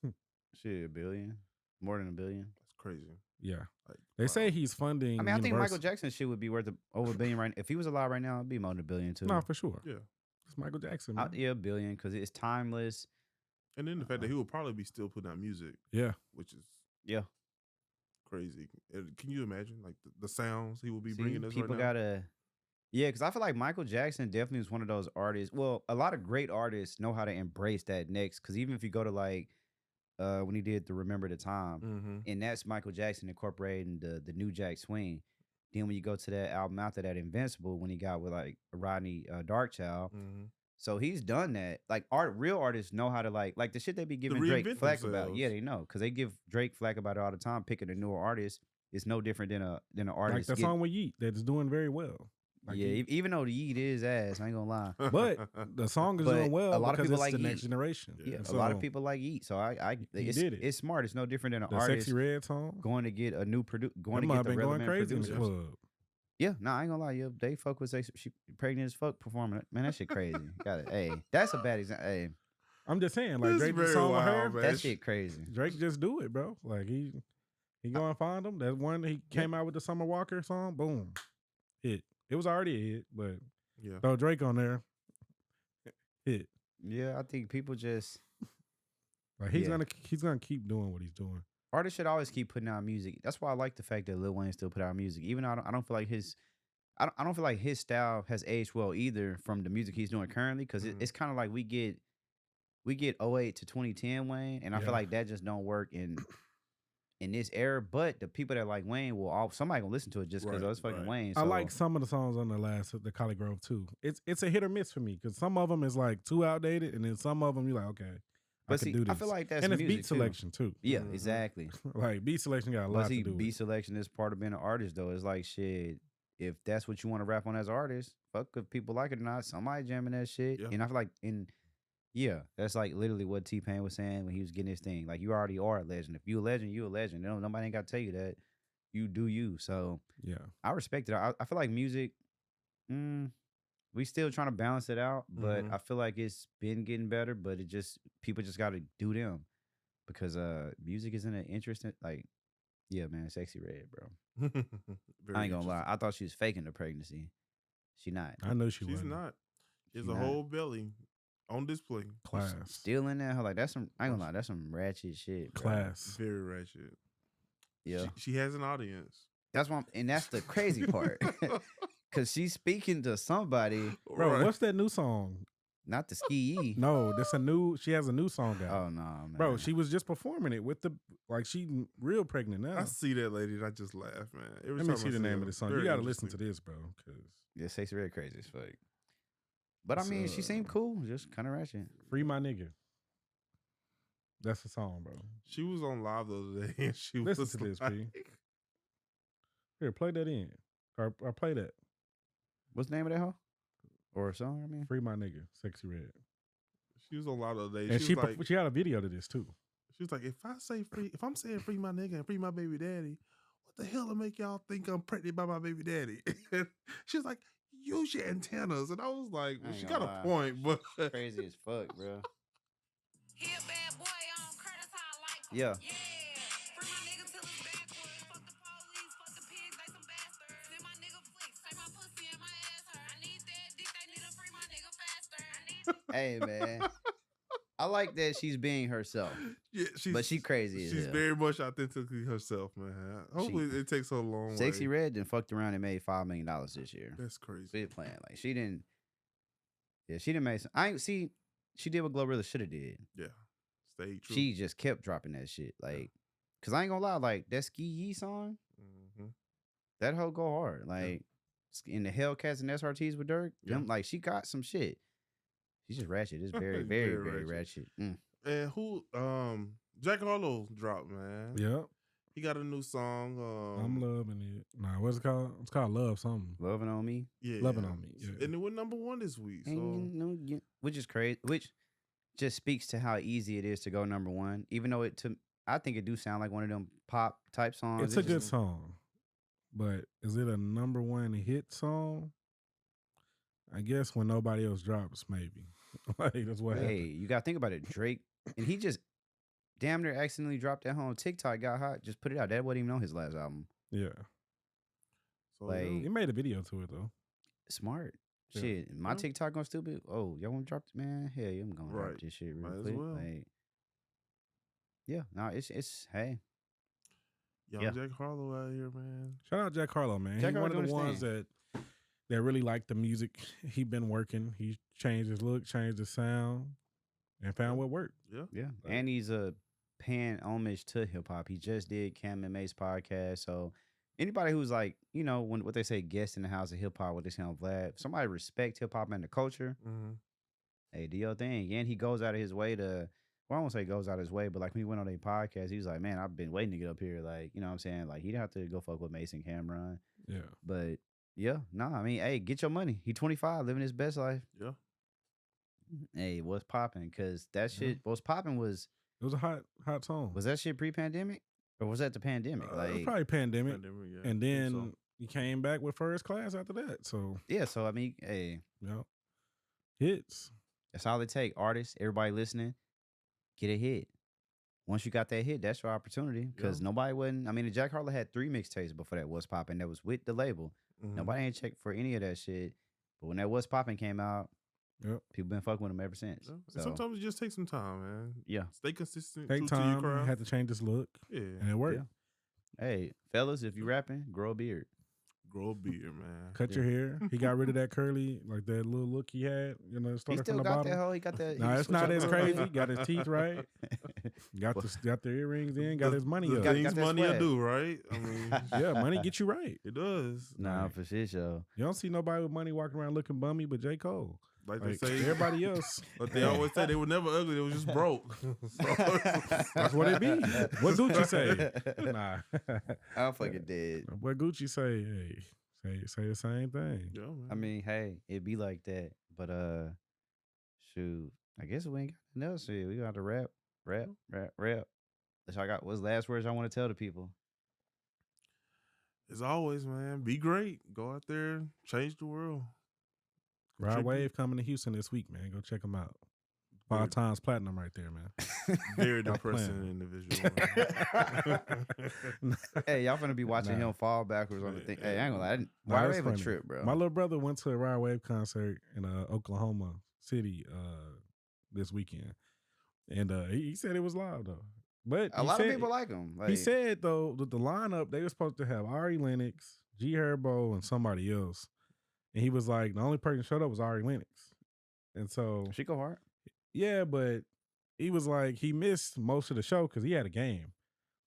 man. shit, $1 billion. More than $1 billion. That's crazy. Yeah. Like, They say he's funding. I mean, I think Universal. Michael Jackson's shit would be worth over $1 billion right now. If he was alive right now, it'd be more than $1 billion too. No, for sure. Yeah. It's Michael Jackson. Man. Yeah, $1 billion because it's timeless. And then the fact that he will probably be still putting out music, Yeah. which is Yeah. crazy. And can you imagine like the sounds he will be See, bringing us people right now? gotta. Yeah, because I feel like Michael Jackson definitely was one of those artists. Well, a lot of great artists know how to embrace that next. Because even if you go to like when he did the Remember the Time, and that's Michael Jackson incorporating the New Jack Swing. Then when you go to that album after that, Invincible, when he got with like Rodney Darkchild, so he's done that. Like real artists know how to like the shit they be giving Drake reinvent flack about. themselves. Yeah, they know because they give Drake flack about it all the time. Picking a newer artist is no different than an artist. Like the song with Yeet that's doing very well. Like yeah, even though the Yeet is ass, I ain't gonna lie. But the song is But doing well a lot of because people it's like the Yeet. next generation. Yeah, And a lot of so people like Yeet, so He did it. it's smart. It's no different than an The artist Sexy Red song. going to get a new going That to might get have the been going relevant crazy in the producers. club. Yeah, nah, I ain't gonna lie. Yeah, they fuck with sexy. She pregnant as fuck performing it. Man, that shit crazy. Got it. Hey, that's a bad example. Hey, I'm just saying, like This Drake very the song with wild, her. man. that shit crazy. Drake just do it, bro. Like he go and find them. That one he came out with the Summer Walker song. Boom, hit. It was already a hit, but Yeah. throw Drake on there, hit. Yeah, I think people just Like he's Yeah. gonna keep doing what he's doing. artists should always keep putting out music. That's why I like the fact that Lil Wayne still put out music, even though I don't feel like I don't feel like his style has aged well either from the music he's doing currently. Because it's kind of like we get 08 to 2010 Wayne, and I Yeah. feel like that just don't work in this era. But the people that like Wayne somebody gonna listen to it just because Right, it's fucking right. Wayne. I So, like some of the songs on the Collie Grove too. It's a hit or miss for me because some of them is like too outdated, and then some of them you like okay, I but can see, do this. I feel like that's and it's music beat too. selection too. Yeah, Mhm. exactly. Like beat selection got a But lot see, to do. beat with it. selection is part of being an artist, though. It's like shit. If that's what you want to rap on as an artist, fuck if people like it or not. Somebody jamming that shit, Yeah. and I feel like that's like literally what T-Pain was saying when he was getting his thing. Like you already are a legend. If you a legend, you a legend. Nobody ain't got to tell you that. You do you. So Yeah, I respect it. I feel like music. We still trying to balance it out, but Mhm. I feel like it's been getting better. But people just got to do them because music isn't an interesting like. Yeah, man, Sexy Red, bro. Very I ain't gonna lie. interesting. I thought she was faking the pregnancy. She not. I know she She's wasn't. not. There's She a not. whole belly on display. Class, Still in there. Like that's some. I ain't gonna lie. That's some ratchet shit. Bro. class. Very ratchet. Yeah, She has an audience. that's one. And that's the crazy part. Cause she's speaking to somebody, Bro, Right. what's that new song? not the ski. No, that's a new. She has a new song out. Oh no, man. Bro, she was just performing it with she real pregnant now. I see that lady and I just laugh, man. Every Let me time see I the name her. of the song. Very You got to listen to interesting. this, bro. Cause Yeah, Sexy Red crazy as fuck. But I It's, mean, she seemed cool. Just kind of ratchet. Free My Nigga. That's the song, bro. She was on live the other day and she Listen was to this, like, P. Here, play that in. Or play that. What's the name of that hoe? Or a song? I mean, Free My Nigga, Sexy Red. She was on live the other day. And She was like, she had a video to this too. she was like, if I'm saying free my nigga and free my baby daddy, what the hell will make y'all think I'm pregnant by my baby daddy? She was like, use your antennas. And I was like, well, I ain't she got gonna a lie. point, but crazy as fuck, bro. He a bad boy, I don't care, that's how I like him. Yeah. Yeah. Free my nigga till it's backwards. Fuck the police, fuck the pigs, they some bastards. Send my nigga flicks, take my pussy and my ass hurt. I need that dick, they need to free my nigga faster. I need Hey, man. I like that she's being herself. yeah, But she crazy as She's hell. very much authentically herself, man. Hopefully it takes her a long Sexy way. Red then fucked around and made $5 million this year. That's crazy. Big plan. Like she didn't. Yeah, she didn't make. I ain't see. She did what Glorilla should have did. Yeah. Stay true. She just kept dropping that shit. Like, cause I ain't gonna lie. Like that Ski Yee song. Mhm. That hoe go hard. Like in the Hellcats and SRTs with Dirk, them like she got some shit. She's just ratchet. It's very, very, very ratchet. And who Jack Harlow dropped, man. Yep. He got a new song. I'm loving it. Nah, what's it called? It's called Love something. Loving on Me. Yeah. Loving on Me. Yeah. And it went #1 this week. So Which is crazy. Which just speaks to how easy it is to go #1. Even though I think it do sound like one of them pop type songs. It's a good song. But is it a #1 hit song? I guess when nobody else drops, maybe. Like that's what Hey, happened. you gotta think about it. Drake, and he just damn near accidentally dropped that on TikTok, got hot, just put it out. That wasn't even on his last album. Yeah. So, Like- He made a video to it though. Smart. Yeah. Shit. My Yeah. TikTok gonna stupid. Oh, y'all wanna drop it, man? Hell yeah, I'm gonna drop Right. this shit real Might as quick. well. Like, yeah, no, it's hey. young Yeah. Jack Harlow out here, man. Shout out Jack Harlow, man. Jack He's one of Harlow's the doing ones his that really like the music. He been working. He changed his look, changed his sound, and found what worked. Yeah. Yeah. Like- And he's a paying homage to hip hop. He just did Cam and May's podcast. So anybody who's like, you know, when what they say guest in the house of hip hop, what they say on Vlad, if somebody respect hip hop and the culture, Mm-hmm. hey, do your thing. And he goes out of his way to, well, I won't say goes out of his way, but like when he went on a podcast, he was like, man, I've been waiting to get up here. Like, you know what I'm saying? Like, he didn't have to go fuck with Mason Cameron. Yeah. But yeah, I mean, hey, get your money. He 25, living his best life. Yeah. Hey, what's popping? Because that Yeah. shit, what's popping was It was a hot song. that shit pre-pandemic? Or was that the pandemic? It was Like, probably pandemic. Pandemic, yeah. And I think then so. he came back with First Class after that. So, yeah, so I mean, hey, yeah. Hits. that's all it take. Artists, everybody listening, get a hit. Once you got that hit, that's your opportunity. Because nobody wasn't, I mean, Jack Harlow had 3 mixtapes before that was popping. That was with the label. Mhm. Nobody ain't checked for any of that shit. But when that was popping came out, Yep. people been fucking with him ever since. Yeah. And So, sometimes it just takes some time, man. yeah. Stay consistent. Take true to your time. craft. Had to change his look. Yeah. And it worked. Yeah. Hey, fellas, if you rapping, grow a beard. Grow a beard, man. Cut your hair. He got rid of that curly, like that little look he had. You know, it He started still from the got bottom. that hoe. He got that. No, he it's switch not up as a little crazy. bit. Got his teeth right. Got the earrings in. Got his money the up. got things that money will swag. do, right? I mean, Yeah, money get you right. it does. Nah, Like, for shit, show. You don't see nobody with money walking around looking bummy, but J. Cole. Like Like, they say, everybody else. but they always say they were never ugly. They were just broke. That's what it be. What Gucci say? Nah. I'm fucking dead. What Gucci say? Hey, say the same thing. Yeah, man. I mean, hey, it be like that. But shoot, I guess we ain't got nothing else here. We got to rap. What's the last words I want to tell the people? as always, man, be great. Go out there, change the world. Ride Check Wave coming to Houston this week, man. Go check them out. Very- 5 times platinum right there, man. Very Not depressing playing. individual. man. Hey, y'all finna be watching Nah. him fall backwards on the thing. Hey, I ain't gonna lie. Nah, Why that's Rave a funny. trip, bro? My little brother went to a Ride Wave concert in Oklahoma City this weekend, and he said it was loud though. But A lot of people like him. Like, he said though that the lineup they were supposed to have Ari Lennox, G Herbo, and somebody else, and he was like the only person that showed up was Ari Lennox, and so she go hard. yeah, but he was like he missed most of the show because he had a game.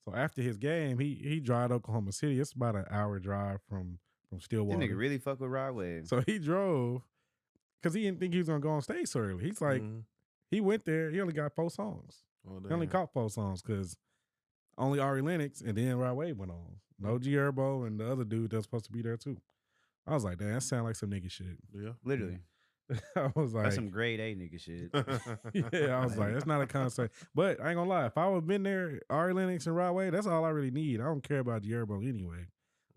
So after his game, he drive to Oklahoma City. It's about an hour drive from This Stillwater. nigga really fuck with Ride Wave. So he drove because he didn't think he was gonna go on stage so early. He's like, Mhm. he went there. He only got 4 songs. Oh, He only damn. caught 4 songs because only Ari Lennox and then Rod Wave went on. No G Herbo and the other dude that's supposed to be there too. I was like, damn, that sound like some nigga shit. Yeah. Literally. I was like, That's some grade A nigga shit. yeah, I was like, that's not a concert. But I ain't gonna lie, if I would have been there, Ari Lennox and Rod Wave, that's all I really need. I don't care about G Herbo anyway.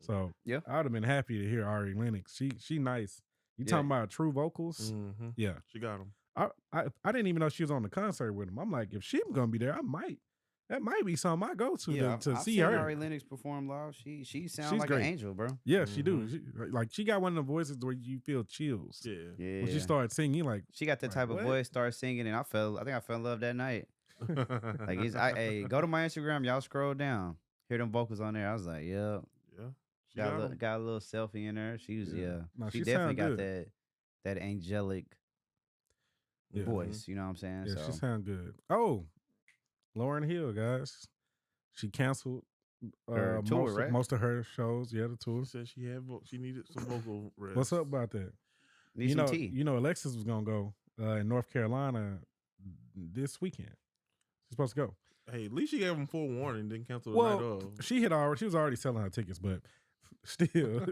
So Yeah. I would have been happy to hear Ari Lennox. She nice. You Yeah. talking about true vocals? Mhm. Yeah. She got him. I didn't even know she was on the concert with him. I'm like, if she's gonna be there, that might be something I go to Yeah, to I've see seen her. Ari Lennox perform live. She sounds She's like great. an angel, bro. Yeah, she do. Mhm. She got one of the voices where you feel chills. Yeah. Yeah. When she started singing, like, She got that Like, type of what? voice, started singing, and I think I fell in love that night. Like, hey, go to my Instagram, y'all scroll down, hear them vocals on there. I was like, yeah, Yeah. She got him. got a little selfie in her. She was, Yeah. No, she she definitely sound got that angelic Yeah. voice. You know what I'm saying? yeah, so she sound good. Oh, Lauryn Hill, guys. She canceled Her tour, right? Most of her shows, yeah, the tour. She said she needed some vocal rest. What's up about that? Need some tea. You know, Alexis was gonna go in North Carolina this weekend. She's supposed to go. Hey, at least she gave him full warning, didn't cancel the night Well, of. she was already selling her tickets, but still,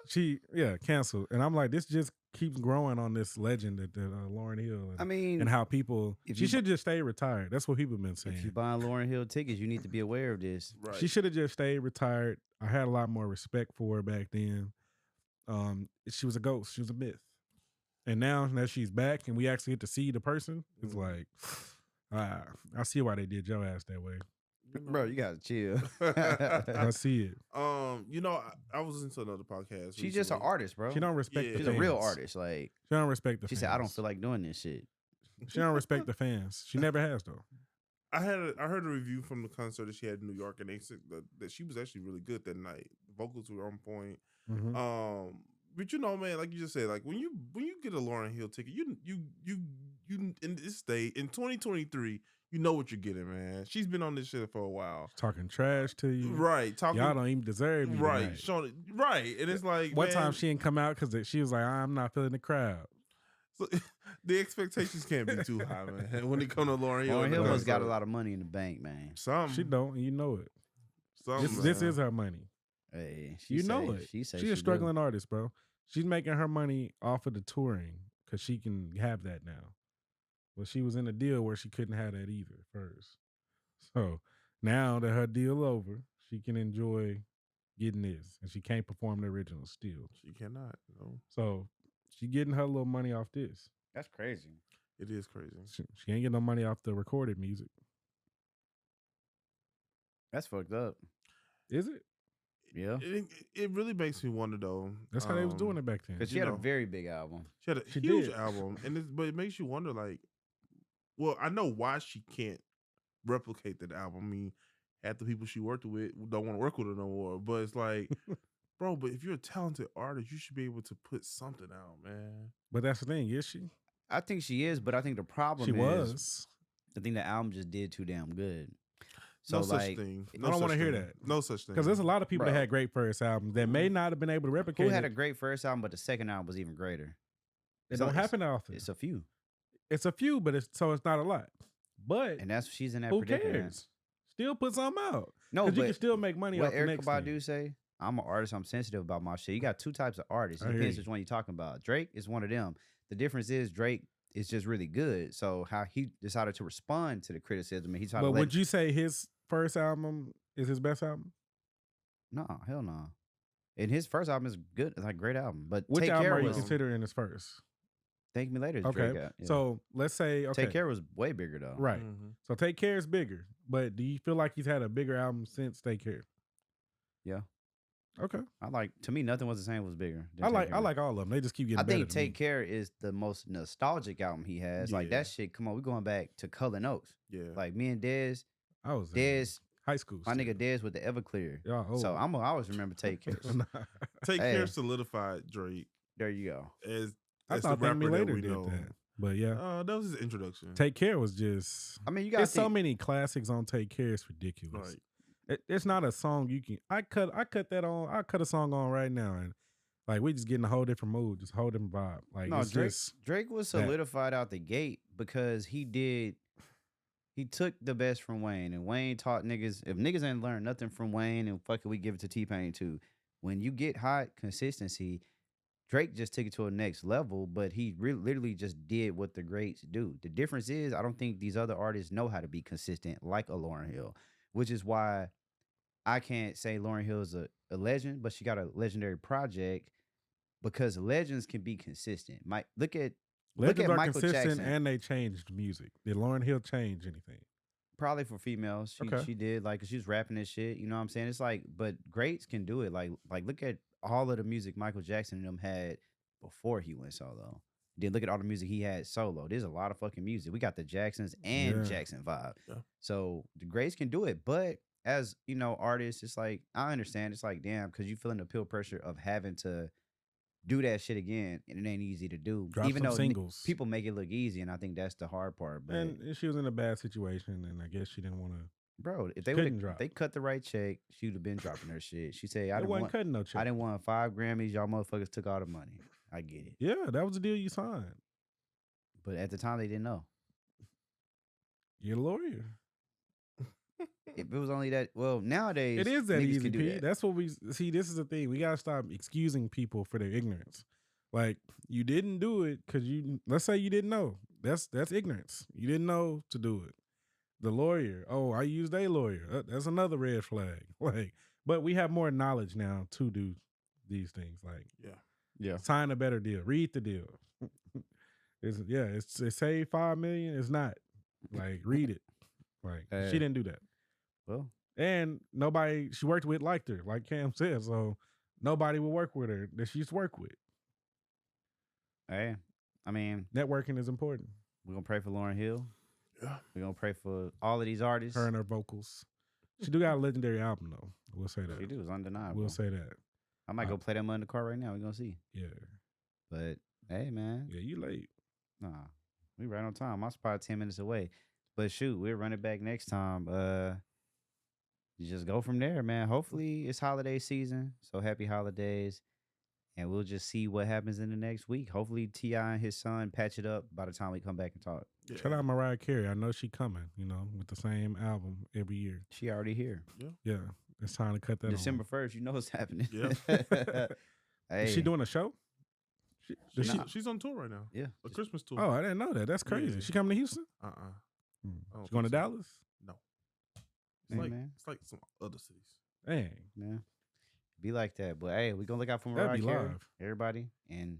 she canceled. And I'm like, this just keeps growing on this legend that Lauryn Hill. And, I mean, and how people she should just stay retired. That's what people have been saying. if you buying Lauryn Hill tickets, you need to be aware of this. Right. She should have just stayed retired. I had a lot more respect for her back then. She was a ghost. She was a myth. And now that she's back and we actually get to see the person, it's like, I see why they did your ass that way. Bro, you gotta chill. I see it. You know, I was into another podcast. She's just an recently. artist, bro. She don't respect Yeah. the She's fans. a real artist. Like, She don't respect the she fans. said, I don't feel like doing this shit. She don't respect the fans. She never has though. I heard a review from the concert that she had in New York, and they said that she was actually really good that night. The vocals were on point. Mhm. But you know, man, like you just said, like when you get a Lauryn Hill ticket, you in this state in 2023, you know what you're getting, man. She's been on this shit for a while, Talking trash to you. right? Talking, Y'all don't even deserve me. right? tonight. Showing it, right? And it's like One man, time she didn't come out because she was like, I'm not feeling the crowd. so, the expectations can't be too high, man. When it comes to Lauryn Hill, Lauryn Hill must got a lot of money in the bank, man. Some She don't, and you know it. some This is her money. Hey, You know it. She said She's a struggling artist, bro. She's making her money off of the touring because she can have that now. Well, she was in a deal where she couldn't have that either first. So now that her deal over, she can enjoy getting this, and she can't perform the original still. She cannot. No, So she getting her little money off this. That's crazy. it is crazy. She ain't getting no money off the recorded music. That's fucked up. Is it? Yeah. It really makes me wonder though. That's how they was doing it back then. Because she you had a know. very big album. She had a She huge did. album, but it makes you wonder, like, well, I know why she can't replicate that album. I mean, half the people she worked with don't want to work with her no more. But it's like, bro, but if you're a talented artist, you should be able to put something out, man. But that's the thing, is she? I think she is, but I think the problem She is was. I think the album just did too damn good. So No such like, thing. I don't wanna hear that. No such thing. Because there's a lot of people that Bro. had great first albums that may not have been able to replicate who had a it. great first album, but the second album was even greater? It So don't happen often. It's a few, It's a few, but it's not a lot. But and that's she's in that who predicament. cares? Still put something out. No, Because you can but still make money what off the Erykah next thing. Badu say? I'm an artist. I'm sensitive about my shit. You got two types of artists. I It hear depends you. which one you're talking about. Drake is one of them. The difference is Drake is just really good. So how he decided to respond to the criticism, and he tried But to let would you say his first album is his best album? no, hell no. And his first album is good. It's like a great album. But Which Take album Care are you was considering his first? Thank Me Later. Is Okay. Drake got, yeah. So let's say, okay. Take Care was way bigger though. Right. Mhm. So Take Care is bigger. But do you feel like he's had a bigger album since Take Care? Yeah. Okay. To me, Nothing Was the Same was bigger. than I Take Care. like all of them. They just keep getting I better. think to me. Take Care is the most nostalgic album he has. Like Yeah. that shit. Come on, we going back to Color Notes. Yeah. Like me and Dez, I was in Dez, high school. my still. nigga Dez with the Everclear. Y'all old. So I always remember Take Care. Take Hey. Care solidified Drake There you go. as I the thought Thank Me rapper that Later we did know. that. But yeah. That was his introduction. Take Care was just. I mean, you got There's so many classics on Take Care. It's ridiculous. Right. It's not a song you can. I cut that on. I cut a song on right now, and like we just getting a whole different mood, just a whole different vibe. Like No, it's just Drake was that. solidified out the gate because he took the best from Wayne, and Wayne taught niggas, if niggas ain't learned nothing from Wayne, and fuck it, we give it to T-Pain too. When you get hot consistency, Drake just took it to a next level, but he literally just did what the greats do. The difference is, I don't think these other artists know how to be consistent like a Lauryn Hill, which is why I can't say Lauryn Hill is a legend, but she got a legendary project because legends can be consistent. Look at legends are Michael consistent Jackson. and they changed music. Did Lauryn Hill change anything? Probably for females, Okay. she did, like, 'cause she was rapping this shit. You know what I'm saying? It's like, but greats can do it. Like look at all of the music Michael Jackson and them had before he went solo. Then look at all the music he had solo. There's a lot of fucking music. We got the Jacksons and Yeah. Jackson vibe. Yeah. So the greats can do it, but as you know, artists, it's like I understand. It's like damn, because you feeling the pill pressure of having to do that shit again, and it ain't easy to do. Drop Even some though singles. people make it look easy, and I think that's the hard part. But And she was in a bad situation, and I guess she didn't want to Bro, if She they couldn't would drop. they cut the right check, she would have been dropping her shit. She said, It wasn't cutting no check. I didn't want 5 Grammys. Y'all motherfuckers took all the money. I get it. Yeah, that was the deal you signed. But at the time, they didn't know. You're a lawyer. If it was only that, well, nowadays It is that niggas easy, can do P. that. That's what we see. This is the thing. We gotta stop excusing people for their ignorance. Like you didn't do it because you. Let's say you didn't know. That's ignorance. You didn't know to do it. The lawyer. Oh, I used a lawyer. That's another red flag. Like, but we have more knowledge now to do these things. Like, Yeah. sign a better deal. Read the deal. It saved $5 million. It's not. Like, read it. Like, she didn't do that. Well, And nobody she worked with liked her, like Cam said. So nobody would work with her that she used to work with. hey, I mean, Networking is important. we're gonna pray for Lauryn Hill. Yeah. We're gonna pray for all of these artists. Her and her vocals. She do got a legendary album though. We'll say that. She do. It's undeniable. We'll say that. I might go play that in the car right now. We're gonna see. Yeah. But hey, man, Yeah, you late. nah, we right on time. My spot 10 minutes away. But shoot, we'll run it back next time. You just go from there, man. Hopefully it's holiday season, so happy holidays, and we'll just see what happens in the next week. Hopefully T.I. and his son patch it up by the time we come back and talk. Yeah. Shout out Mariah Carey. I know she coming, with the same album every year. She already here. Yeah. It's time to cut that December 1st, you know what's happening. Yeah. Hey, Is she doing a show? She's on tour right now. yeah. A Christmas tour. Oh, I didn't know that. That's crazy. Yeah. She coming to Houston? I don't She going to think so. Dallas? No. Hey, man. It's like some other cities. Dang. Man, be like that. But hey, we gonna look out for That'd Mariah be Carey, live. everybody, and